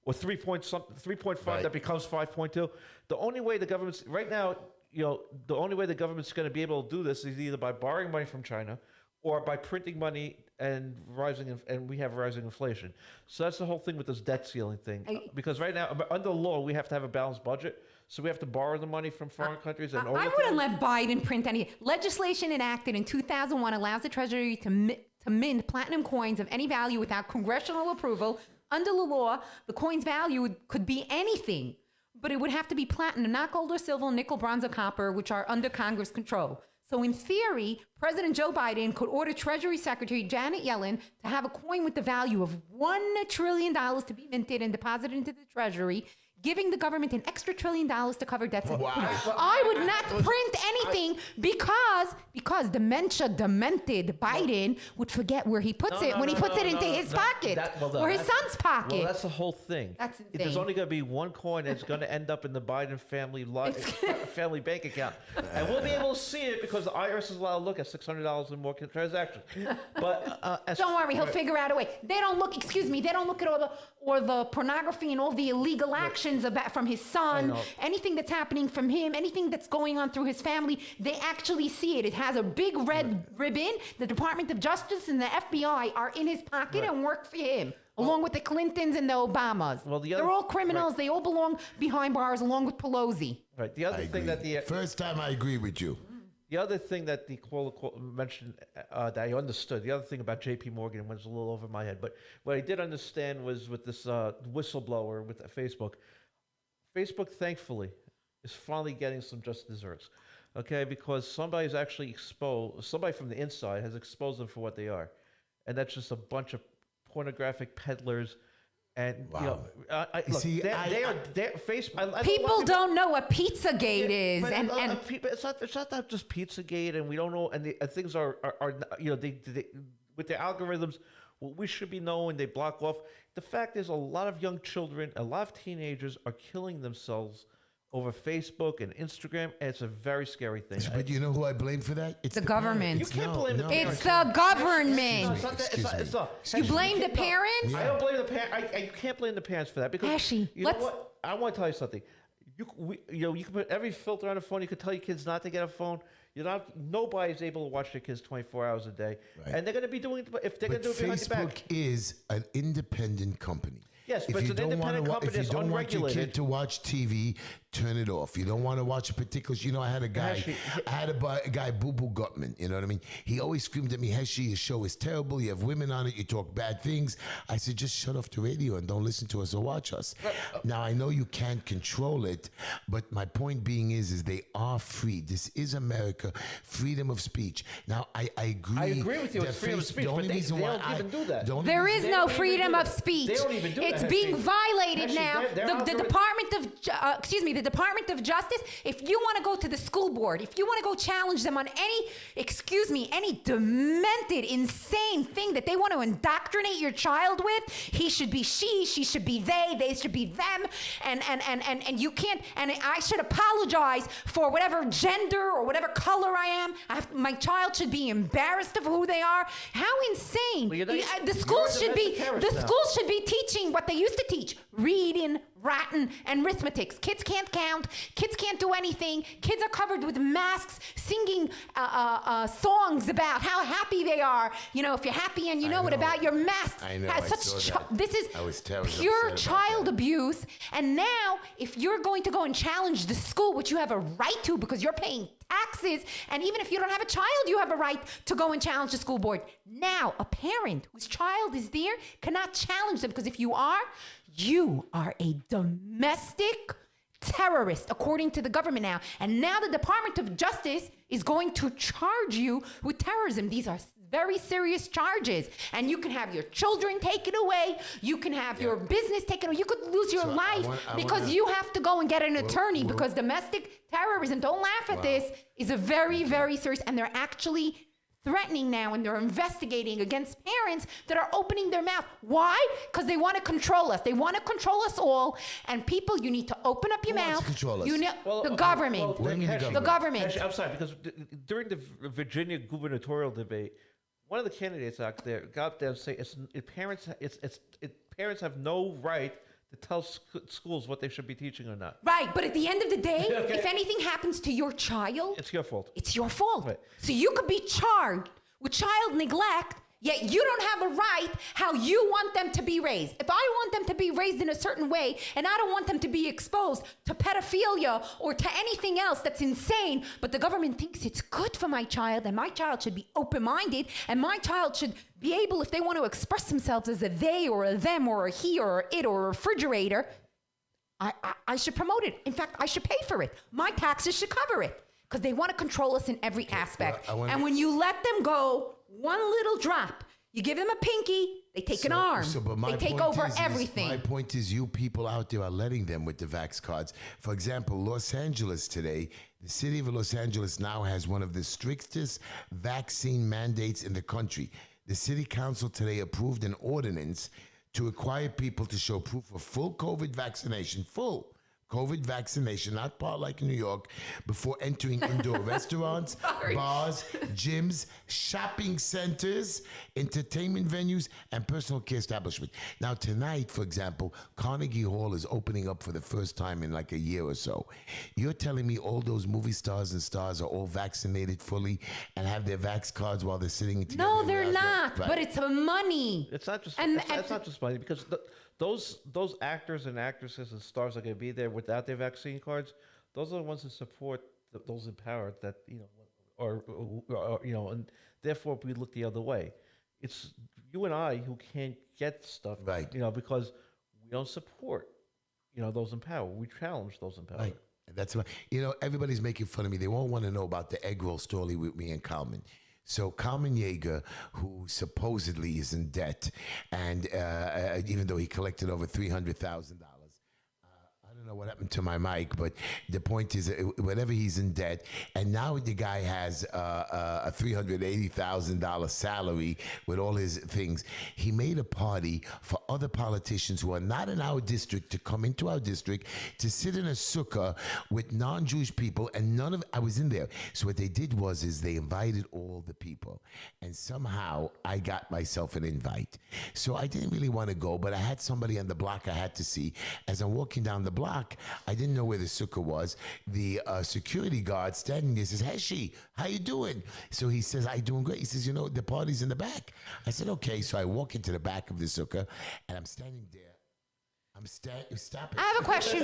or 3.5 Right. that becomes 5.2. The only way the government's right now, the only way the government's going to be able to do this is either by borrowing money from China or by printing money and we have rising inflation. So that's the whole thing with this debt ceiling thing. Because right now, under law, we have to have a balanced budget. So we have to borrow the money from foreign countries. And I wouldn't let Biden print any. Legislation enacted in 2001 allows the Treasury to mint platinum coins of any value without congressional approval. Under the law, the coin's value could be anything, but it would have to be platinum, not gold or silver, nickel, bronze, or copper, which are under Congress control. So in theory, President Joe Biden could order Treasury Secretary Janet Yellen to have a coin with the value of $1 trillion to be minted and deposited into the Treasury, giving the government an extra $1 trillion to cover debts. Wow. I would not print anything because demented Biden would forget where he puts it when he puts it into his pocket or his son's pocket. Well, that's the whole thing. That's There's insane. only going to be one coin that's going to end up in the Biden family family bank account, and we'll be able to see it because the IRS is allowed to look at $600 and more transactions. But Don't worry, he'll figure out a way. They don't look at all the pornography and all the illegal actions from his son, anything that's happening from him, anything that's going on through his family. They actually see it. It has a big red ribbon. The Department of Justice and the FBI are in his pocket and work for him, along with the Clintons and the Obamas. Well, they're all criminals. They all belong behind bars, along with Pelosi. Right. The other thing that First time I agree with you. The other thing that the caller mentioned that I understood, the other thing about J.P. Morgan was a little over my head, but what I did understand was with this whistleblower with Facebook. Facebook, thankfully, is finally getting some just desserts, okay? Because somebody's actually somebody from the inside has exposed them for what they are, and that's just a bunch of pornographic peddlers. And Wow. look, See, they're Facebook. People don't know what Pizzagate is, But, and it's not just Pizzagate, and we don't know, and things are they with their algorithms, what we should be knowing, they block off. The fact is, a lot of young children, a lot of teenagers are killing themselves over Facebook and Instagram. And it's a very scary thing. But you know who I blame for that? It's The government. parents. You can't blame the parents. It's the government. It's not that- Excuse me. it's not- You blame the parents? I don't blame the parents. You can't blame the parents for that because Heshy, you know let's- what? I want to tell you something. You can put every filter on a phone. You can tell your kids not to get a phone. Nobody's able to watch their kids 24 hours a day, Right. and they're going to be doing it. If they're going But to do it behind your Facebook back, is an independent company. Yes, If but you it's an don't wanna independent wa- company If you that's don't want your unregulated. kid to watch TV, turn it off. You don't want to watch a particular. I had a guy. Heshy, I had a guy, Boo Boo Gutman. You know what I mean? He always screamed at me, "Heshy, your show is terrible. You have women on it. You talk bad things." I said, "Just shut off the radio and don't listen to us or watch us." Now I know you can't control it, but my point being is they are free. This is America, freedom of speech. Now I agree. I agree with you. that It's freedom of speech, the only but they reason why don't even do that. the only There reason- is They no don't even freedom do of that. speech. They don't even do It's that, being Heshy. violated Heshy, now. they're out The doing- Department of the Department of Justice. If you want to go to the school board, if you want to go challenge them on any demented, insane thing that they want to indoctrinate your child with, he should be she should be they should be them, and you can't. And I should apologize for whatever gender or whatever color I am. My child should be embarrassed of who they are. How insane! Well, The schools you're a should be domestic terrorist now. schools should be teaching what they used to teach: reading, writing, and arithmetic. Kids can't count. Kids can't do anything. Kids are covered with masks, singing songs about how happy they are. If you're happy and you know it know. about your mask. I know, Has I such saw that. This is I was terribly pure upset about child that. abuse. And now, if you're going to go and challenge the school, which you have a right to because you're paying taxes, and even if you don't have a child, you have a right to go and challenge the school board. Now, a parent whose child is there cannot challenge them because if you are a domestic terrorist, according to the government now. And now the Department of Justice is going to charge you with terrorism. These are very serious charges. And you can have your children taken away. You can have your business taken away. You could lose your So I life because wanna- you have to go and get an attorney because domestic terrorism, don't laugh at this, is a very, very serious, and they're actually threatening now and they're investigating against parents that are opening their mouth. Why? Because they want to control us. They want to control us all. And people, you need to open up your Who wants mouth. to control us? You know, Well, the okay, government. well, What do you mean the Heshy, the government. Heshy, I'm sorry, because during the Virginia gubernatorial debate, one of the candidates out there got up there and say parents have no right to tell schools what they should be teaching or not. Right, but at the end of the day, Okay. if anything happens to your child, It's your fault. it's your fault. Right. So you could be charged with child neglect, yet you don't have a right how you want them to be raised. If I want them to be raised in a certain way, and I don't want them to be exposed to pedophilia or to anything else that's insane, but the government thinks it's good for my child, and my child should be open-minded, and my child should be able, if they want to express themselves as a they or a them or a he or a it or a refrigerator, I should promote it. In fact, I should pay for it. My taxes should cover it because they want to control us in every aspect. I wanna- And when you let them go, one little drop, you give them a pinky, they take an arm. But my They take point over is everything. My point is, you people out there are letting them with the vax cards. For example, Los Angeles today, the city of Los Angeles now has one of the strictest vaccine mandates in the country. The city council today approved an ordinance to require people to show proof of full COVID vaccination, not part like in New York, before entering indoor restaurants, bars, gyms, shopping centers, entertainment venues, and personal care establishments. Now, tonight, for example, Carnegie Hall is opening up for the first time in like a year or so. You're telling me all those movie stars and stars are all vaccinated fully and have their vax cards while they're sitting together? No, in they're the- not. Right. But it's money. It's not just And- it's not just money because those actors and actresses and stars are going to be there without their vaccine cards. Those are the ones that support those in power that or and therefore we look the other way. It's you and I who can't get stuff, Right. because we don't support those in power. We challenge those in power. Right. That's what everybody's making fun of me. They won't want to know about the egg roll story with me and Kalman. So Kalman Yeager, who supposedly is in debt, and even though he collected over $300,000, I don't know what happened to my mic, but the point is, whatever he's in debt, and now the guy has a $380,000 salary with all his things. He made a party for other politicians who are not in our district to come into our district to sit in a sukkah with non-Jewish people, and I was in there. So what they did is they invited all the people, and somehow I got myself an invite. So I didn't really want to go, but I had somebody on the block I had to see. As I'm walking down the block, I didn't know where the sukkah was. The security guard standing there says, "Heshy, how you doing?" So he says, "I'm doing great." He says, "The party's in the back." I said, "Okay." So I walk into the back of the sukkah, and I'm standing there. Stop it. I have a question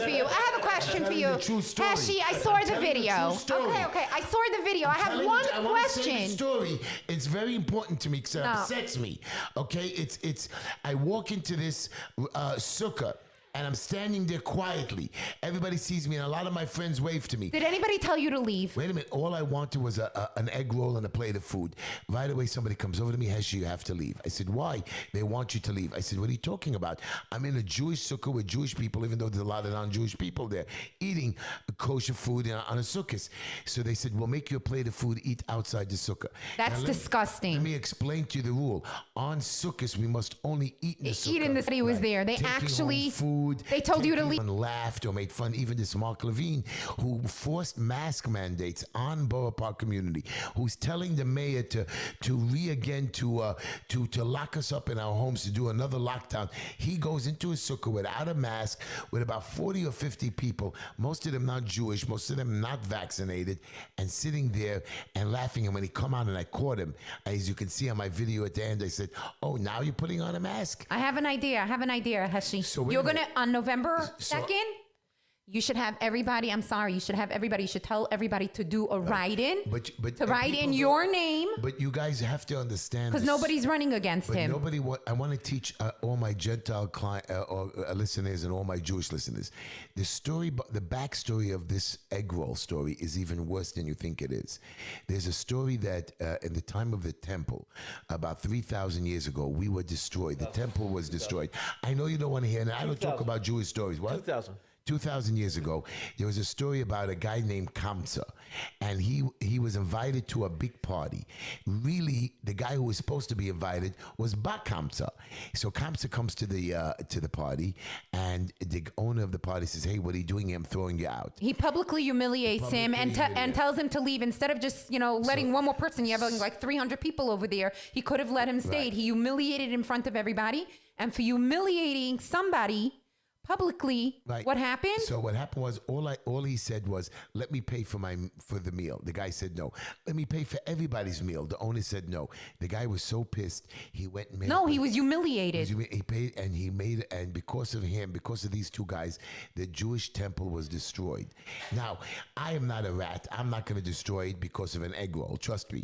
for you. The true story. Heshy, I saw the video. The true story. Okay. I saw the video. I have one I want to say question. the story. It's very important to me because it upsets me. Okay, it's. I walk into this sukkah. And I'm standing there quietly. Everybody sees me, and a lot of my friends wave to me. Did anybody tell you to leave? Wait a minute. All I wanted was an egg roll and a plate of food. Right away, somebody comes over to me, "Heshy, you have to leave." I said, "Why?" "They want you to leave." I said, "What are you talking about? I'm in a Jewish sukkah with Jewish people, even though there's a lot of non-Jewish people there, eating kosher food on a sukkah." So they said, "We'll make you a plate of food, eat outside the sukkah." That's disgusting. Let me explain to you the rule. On sukkahs, we must only eat in the sukkah. Eat in the city was there. They Taking actually... home food. They told you to leave. And laughed or made fun. Even this Mark Levine, who forced mask mandates on Borough Park community, who's telling the mayor to lock us up in our homes, to do another lockdown. He goes into a sukkah without a mask with about 40 or 50 people, most of them not Jewish, most of them not vaccinated, and sitting there and laughing. And when he come out and I caught him, as you can see on my video at the end, I said, "Oh, now you're putting on a mask?" I have an idea, Heshy. So You're going to, on November So- 2nd, you should have everybody, you should tell everybody to do a write-in, to write in your name, But you guys have to understand, because nobody's running against But him. I want to teach all my Gentile listeners and all my Jewish listeners. The backstory of this egg roll story is even worse than you think it is. There's a story that in the time of the temple, about 3,000 years ago, we were destroyed. The temple was destroyed. I know you don't want to hear it. I don't talk about Jewish stories. What? 2,000 years ago, there was a story about a guy named Kamsa, and he was invited to a big party. Really, the guy who was supposed to be invited was Ba Kamsa. So Kamsa comes to the party, and the owner of the party says, "Hey, what are you doing here? I'm throwing you out." He publicly humiliates him and tells him to leave instead of just, letting one more person. You have like 300 people over there. He could have let him stay. Right. He humiliated in front of everybody. And for humiliating somebody publicly, Right. what happened? So what happened was all he said was, "Let me pay for the meal." The guy said no. "Let me pay for everybody's meal." The owner said no. The guy was so pissed, he went and made No, he was humiliated. He paid, and because of him, because of these two guys, the Jewish temple was destroyed. Now, I am not a rat. I'm not going to destroy it because of an egg roll. Trust me.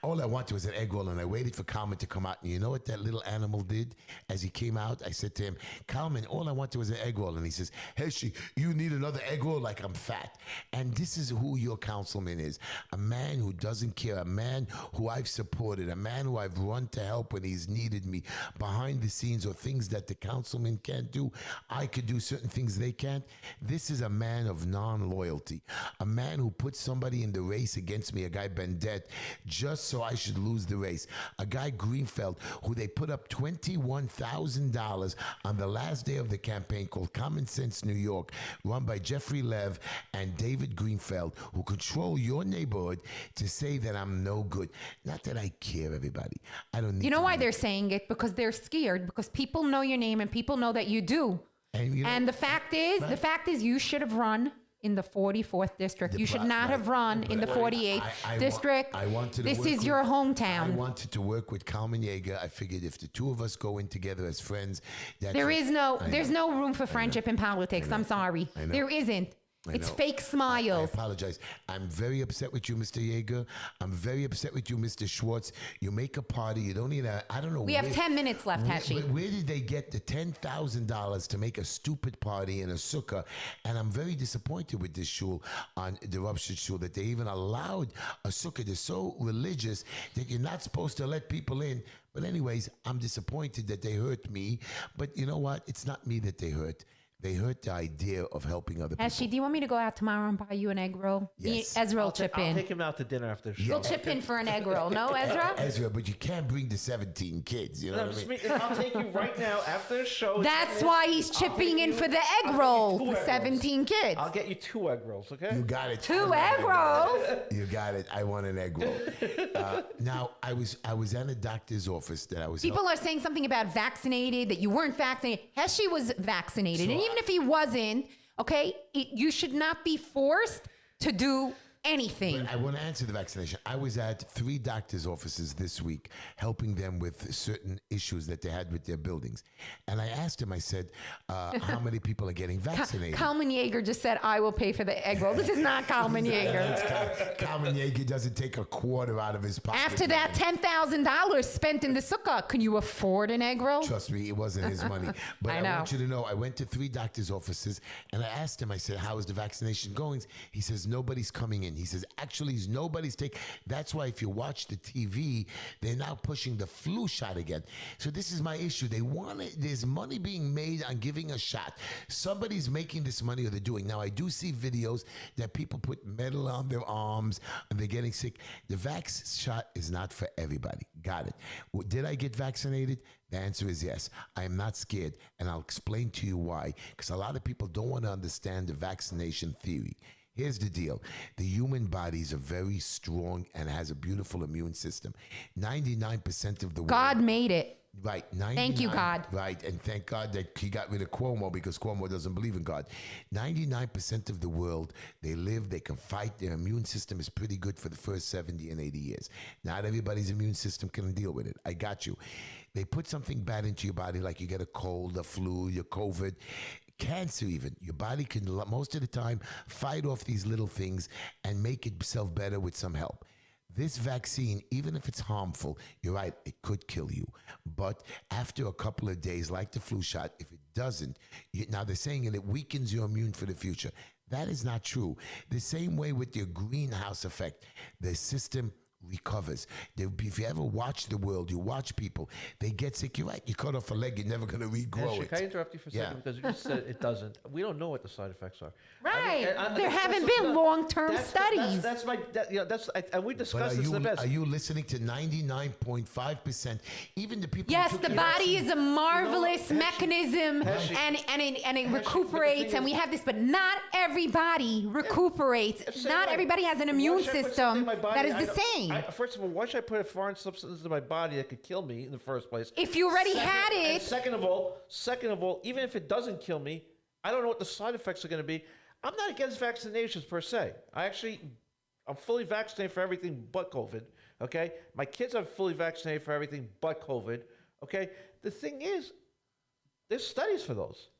All I wanted was an egg roll, and I waited for Kalman to come out. And you know what that little animal did? As he came out, I said to him, "Kalman, all I wanted was an egg roll." And he says, "Heshy, you need another egg roll?" Like I'm fat. And this is who your councilman is. A man who doesn't care, a man who I've supported, a man who I've run to help when he's needed me behind the scenes, or things that the councilman can't do. I could do certain things they can't. This is a man of non-loyalty, a man who put somebody in the race against me, a guy Bendet, just so I should lose the race. A guy Greenfeld, who they put up $21,000 on the last day of the campaign, called Common Sense New York, run by Jeffrey Lev and David Greenfeld, who control your neighborhood, to say that I'm no good. Not that I care, everybody. I don't need You know to why know. they're saying it? Because they're scared, because people know your name and people know that you do. And, The fact is you should have run in the 44th district. You should not have run in the 48th district. This is your hometown. I wanted to work with Kalman Yeager. I figured if the two of us go in together as friends, There's no room for friendship in politics. I'm sorry. There isn't. It's fake smiles. I apologize. I'm very upset with you, Mr. Yeager. I'm very upset with you, Mr. Schwartz. You make a party. You don't need I don't know. We have 10 minutes left, Heshy. Where did they get the $10,000 to make a stupid party in a sukkah? And I'm very disappointed with this shul, on the Rupshit shul, that they even allowed a sukkah. They're so religious that you're not supposed to let people in. But anyways, I'm disappointed that they hurt me. But you know what? It's not me that they hurt. They hurt the idea of helping other people. Heshy, do you want me to go out tomorrow and buy you an egg roll? Yes. Ezra will I'll chip I'll in. take him out to dinner after the show. He'll chip in for an egg roll. No, Ezra? Ezra, but you can't bring the 17 kids. You know what I mean? I'll take you right now after the show. That's why he's chipping in for the egg roll for 17 kids. I'll get you 2 egg rolls, okay? You got it. 2 egg rolls? You got it. I want an egg roll. Now, I was at a doctor's office that I was. People are saying something about vaccinated, that you weren't vaccinated. Heshy was vaccinated. And even if he wasn't, okay, you should not be forced to do anything. I want to answer the vaccination. I was at 3 doctors' offices this week, helping them with certain issues that they had with their buildings. And I asked him, I said, how many people are getting vaccinated? Kalman Yeager just said, I will pay for the egg roll. This is not Kalman Yeager. Kalman Yeager doesn't take a quarter out of his pocket. After that $10,000 spent in the sukkah, can you afford an egg roll? Trust me, it wasn't his money. But I know. I want you to know, I went to 3 doctors' offices, and I asked him, I said, how is the vaccination going? He says, nobody's coming in. He says, actually, nobody's taking. That's why if you watch the TV, they're now pushing the flu shot again. So this is my issue. They want it. There's money being made on giving a shot. Somebody's making this money, or they're doing. Now, I do see videos that people put metal on their arms and they're getting sick. The vax shot is not for everybody. Got it. Well, did I get vaccinated? The answer is yes. I am not scared, and I'll explain to you why. Because a lot of people don't want to understand the vaccination theory. Here's the deal. The human body is a very strong and has a beautiful immune system. 99% of the world. God made it. Right. Thank you, God. Right. And thank God that he got rid of Cuomo, because Cuomo doesn't believe in God. 99% of the world, they live, they can fight. Their immune system is pretty good for the first 70 and 80 years. Not everybody's immune system can deal with it. I got you. They put something bad into your body, like you get a cold, a flu, your COVID, cancer even. Your body can, most of the time, fight off these little things and make itself better with some help. This vaccine, even if it's harmful, you're right, it could kill you. But after a couple of days, like the flu shot, if it doesn't, now they're saying it weakens your immune for the future. That is not true. The same way with your greenhouse effect, the system recovers. If you ever watch the world, you watch people, they get sick. You're right. You cut off a leg, you're never going to regrow Heshy, it. can I interrupt you for a second? Because you just said it doesn't. We don't know what the side effects are. Right. I There haven't been long-term studies. That's my. And we But discussed this in the best. are you listening to 99.5%? Even the people. Yes, who took the body is a marvelous mechanism, Heshy. and it recuperates, and we have this, but not everybody recuperates. Not everybody has an immune system that is the same. First of all, why should I put a foreign substance in my body that could kill me in the first place? If you already had And it, second of all, even if it doesn't kill me, I don't know what the side effects are going to be. I'm not against vaccinations per se. I'm fully vaccinated for everything but COVID. Okay, my kids are fully vaccinated for everything but COVID. Okay, the thing is, there's studies for those.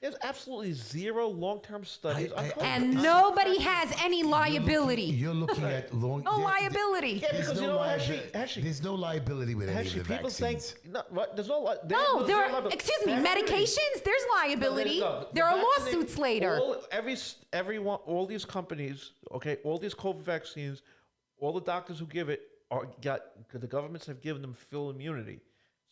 There's absolutely zero long-term studies on COVID. and nobody has any liability. You're looking at long. No liability. Yeah, because you know, liability. There's no liability with any of the people vaccines. think no, what, there's no. No, there are, excuse me, medications, there's liability. There are lawsuits later. All these companies, okay, all these COVID vaccines, all the doctors who give it the governments have given them full immunity.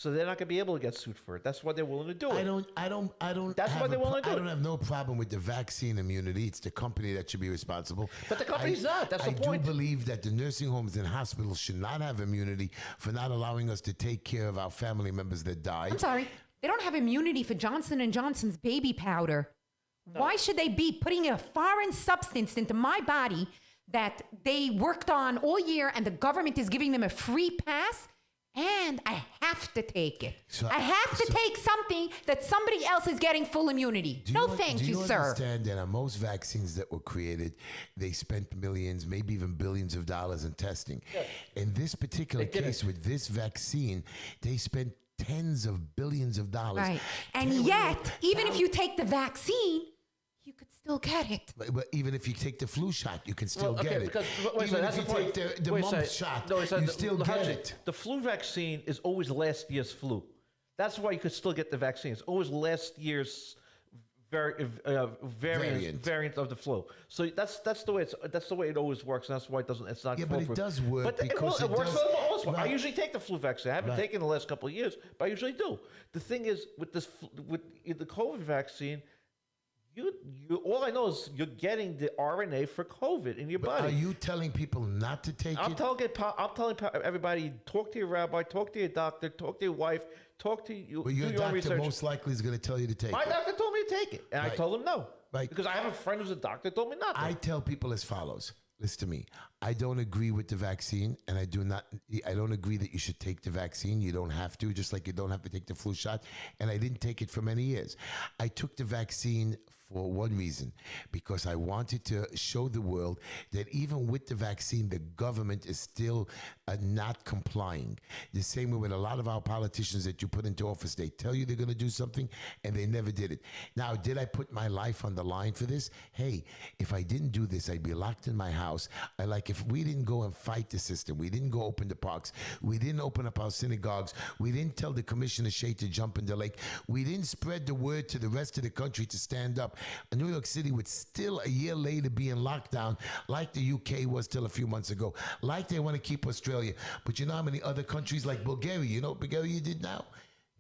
So they're not going to be able to get sued for it. That's why they're willing to do it. I don't. That's why they want to do I it. don't have no problem with the vaccine immunity. It's the company that should be responsible. But the company's not. That's the point. I do believe that the nursing homes and hospitals should not have immunity for not allowing us to take care of our family members that died. I'm sorry, they don't have immunity for Johnson & Johnson's baby powder. Why should they be putting a foreign substance into my body that they worked on all year and the government is giving them a free pass? And I have to take it. I have to take something that somebody else is getting full immunity. Thank you, sir. Do you understand that on most vaccines that were created, they spent millions, maybe even billions of dollars in testing? Yes. In this particular case, with this vaccine, they spent tens of billions of dollars. Right. And yet, even if you take the vaccine, you could still get it. But even if you take the flu shot, you can still get it. Because, even if you take the mumps shot, you still get it. The flu vaccine is always last year's flu. That's why you could still get the vaccine. It's always last year's variant of the flu. So that's the way it always works, and that's why it's not. Yeah, but it does work. But because it works does, for the most part. right. I usually take the flu vaccine. I haven't taken it the last couple of years, but I usually do. The thing is with the COVID vaccine, All I know is you're getting the RNA for COVID in your body. Are you telling people not to take I'm it? telling everybody, talk to your rabbi, talk to your doctor, talk to your wife, talk to you. But your do your own doctor research. most likely is going to tell you to take My it. doctor told me to take it, and I Right. told him no. Right. Because I have a friend who's a doctor told me not to. I tell people as follows. Listen to me. I don't agree with the vaccine, and I don't agree that you should take the vaccine. You don't have to, just like you don't have to take the flu shot. And I didn't take it for many years. I took the vaccine for one reason, because I wanted to show the world that even with the vaccine, the government is still not complying. The same way with a lot of our politicians that you put into office, they tell you they're going to do something and they never did it. Now, did I put my life on the line for this? Hey, if I didn't do this, I'd be locked in my house. If we didn't go and fight the system, we didn't go open the parks, we didn't open up our synagogues, we didn't tell the Commissioner Shea to jump in the lake, we didn't spread the word to the rest of the country to stand up, New York City would still a year later be in lockdown like the UK was till a few months ago, like they want to keep Australia. But you know how many other countries like Bulgaria, you know what Bulgaria did now?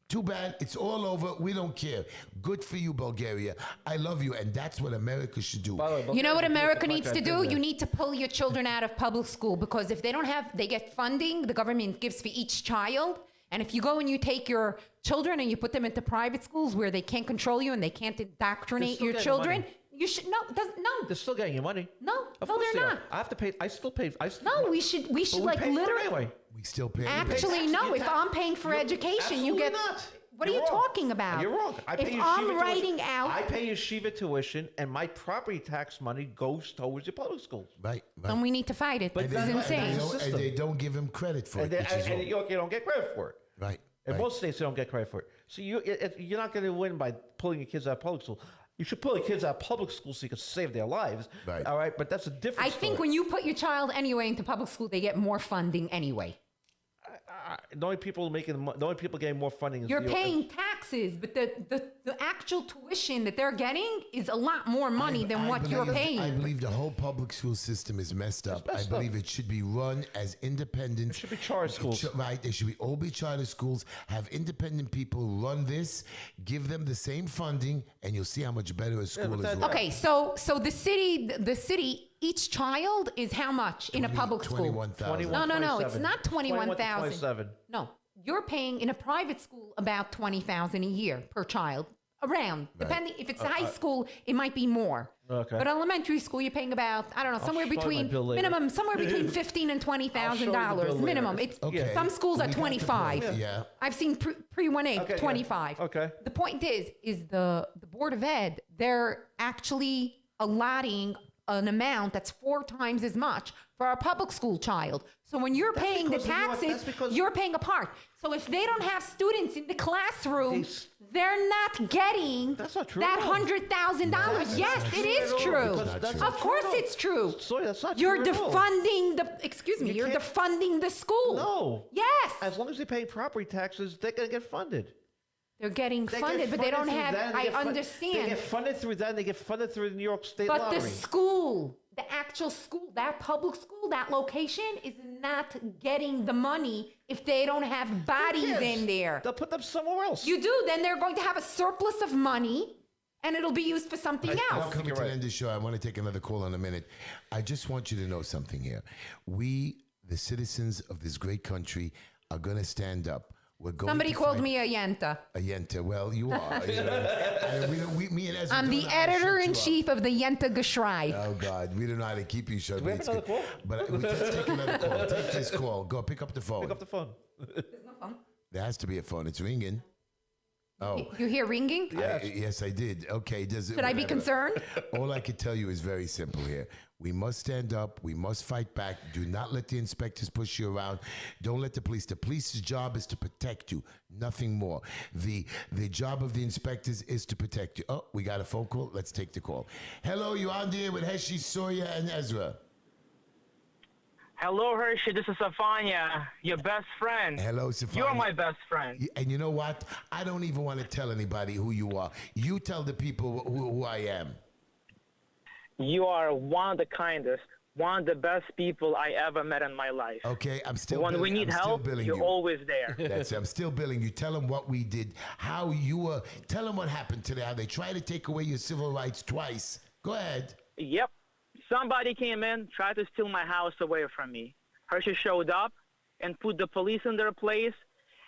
Too bad. It's all over. We don't care. Good for you, Bulgaria. I love you. And that's what America should do. By the way, You know what Bulgaria America did needs to like do? that, You need to pull your children out of public school, because if they don't have, they get funding, the government gives for each child. And if you go and you take your children and you put them into private schools where they can't control you and they can't indoctrinate still your getting children, money. you should, They're still getting your money. no, Of no, course they're they are. not. I have to pay. I still pay. No, we should But we like pay for it literally. anyway. We still pay. Actually, no. If I'm paying for education, you get. Not. What are You're you wrong. talking about? You're wrong. I pay If yeshiva I'm tuition. writing out, I pay yeshiva tuition, and my property tax money goes towards your public schools. Right. then we need to fight it. But This is that's- insane. that's- And they don't give him credit for it, And, they, which is and wrong. you don't get credit for it. Right. In right. most states, they don't get credit for it. So you're not going to win by pulling your kids out of public school. You should pull your kids out of public school so you can save their lives. Right. All right, but that's a different I story. think when you put your child anyway into public school, they get more funding anyway. The only people getting more funding is You're the- paying taxes, but the actual tuition that they're getting is a lot more money than I what you're believe- paying. I believe the whole public school system is messed up. messed I believe it should be run as independent. It should be charter schools. Right. They should all be charter schools. Have independent people run this. Give them the same funding, and you'll see how much better a school but is that- run. Okay, so the city, each child is how much in a public school? 21,000. No, it's not 21,000. 27. No, you're paying in a private school about 20,000 a year per child. Around, depending if it's high school, it might be more. Okay. But elementary school, you're paying about somewhere show you my between bill later. minimum somewhere between $15,000 and $20,000 later. minimum. It's Okay. some schools We are got the 25. point, yeah. I've seen pre 1A Okay, yeah. 25. Okay. The point is the Board of Ed, they're actually allotting an amount that's 4 times as much for our public school child. So when you're paying the because of what? taxes, That's because- you're paying a part. So if they don't have students in the classroom, These- they're not getting That's not true that at all. $100,000. that's Yes, not it true is at all, true. because Not that's true. not Of true course at all. it's true. Sorry, that's not You're true at all. defunding you're can't- defunding the school. No. Yes. As long as they pay property taxes, they're going to get funded. They're getting They funded, get but they don't through have, that, and they I get They understand. get funded through that, and they get funded through the New York State But Lottery. the school, the actual school, that public school, that location is not getting the money if they don't have Who bodies cares? in there. They'll put them somewhere else. You do, then they're going to have a surplus of money and it'll be used for something else. We're coming You're to the right. end of the show. I want to take another call in a minute. I just want you to know something here. We, the citizens of this great country, are going to stand up. We're going Somebody to called fight- me a yenta. a yenta. Well, you are. You know. Me and Ezra I'm don't the know how to shut you up. editor-in-chief of the Yenta Geschrei. Oh God, we don't know how to keep you shut. we have another call? But let's take another call. Take this call. Go pick up the phone. Pick up the phone. There has to be a phone. It's ringing. Oh, You hear ringing? yes, I did. Okay, does it? Should I be whatever. concerned? All I can tell you is very simple here. We must stand up. We must fight back. Do not let the inspectors push you around. Don't let the police. The police's job is to protect you, nothing more. The job of the inspectors is to protect you. Oh, we got a phone call. Let's take the call. Hello, you on there with Heshy, Sawyer, and Ezra. Hello, Hershey. This is Safanya, your best friend. Hello, Safanya. You're my best friend. And you know what? I don't even want to tell anybody who you are. You tell the people who I am. You are one of the kindest, one of the best people I ever met in my life. Okay, I'm still When we billing- need I'm still help, billing you're you. always there. That's it. I'm still billing you. Tell them what we did, how you were. Tell them what happened today, how they tried to take away your civil rights twice. Go ahead. Yep. Somebody came in, tried to steal my house away from me. Hershey showed up and put the police in their place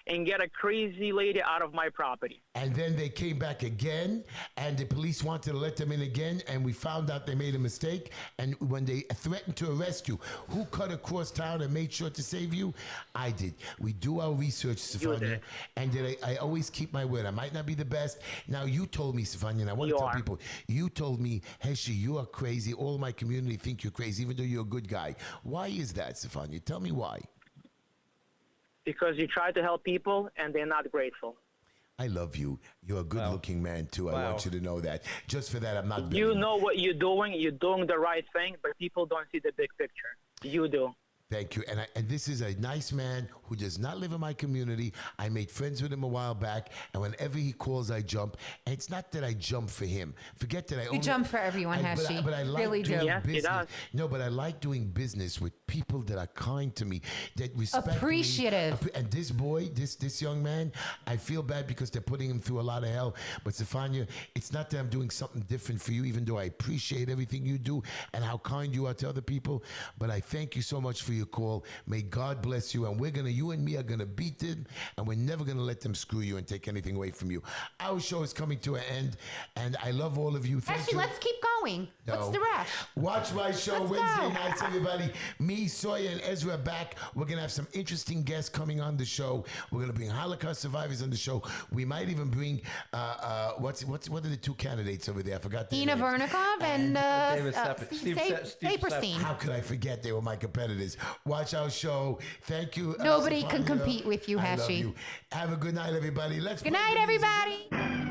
and get a crazy lady out of my property. And then they came back again, and the police wanted to let them in again, and we found out they made a mistake. And when they threatened to arrest you, who cut across town and made sure to save you? I did. We do our research, Stefania, did. and did I always keep my word. I might not be the best. Now, you told me, Stefania, and I want to You tell are. people, you told me, Heshy, you are crazy. All my community think you're crazy, even though you're a good guy. Why is that, Stefania? Tell me why. Because you try to help people and they're not grateful. I love you. You're a good-looking man, too. I Wow. want you to know that. Just for that, I'm not You billing know what you're doing the right thing, but people don't see the big picture. You do. Thank you. And this is a nice man who does not live in my community. I made friends with him a while back, and whenever he calls, I jump. And it's not that I jump for him. Forget that I only jump for everyone, Heshy. But I like Really do. doing Yes, he business. does. No, but I like doing business with people that are kind to me, that respect me. Appreciative. And this boy, this young man, I feel bad because they're putting him through a lot of hell. But Stefania, it's not that I'm doing something different for you, even though I appreciate everything you do and how kind you are to other people. But I thank you so much for your call. May God bless you. And you and me are gonna beat them, and we're never gonna let them screw you and take anything away from you. Our show is coming to an end, and I love all of you. Thank Actually, you. let's keep going. What's No. the rush? Watch my show Let's Wednesday go. nights, everybody. Me, Sawyer, and Ezra are back. We're gonna have some interesting guests coming on the show. We're gonna bring Holocaust survivors on the show. We might even bring what are the two candidates over there? I forgot their Ina names. Vernikov and David Steve Steve Saperstein. How could I forget? They were my competitors. Watch our show. Thank you. Nobody can Stefania. compete with you, I love Heshy. you. Have a good night, everybody. Let's Good play night, the music. everybody.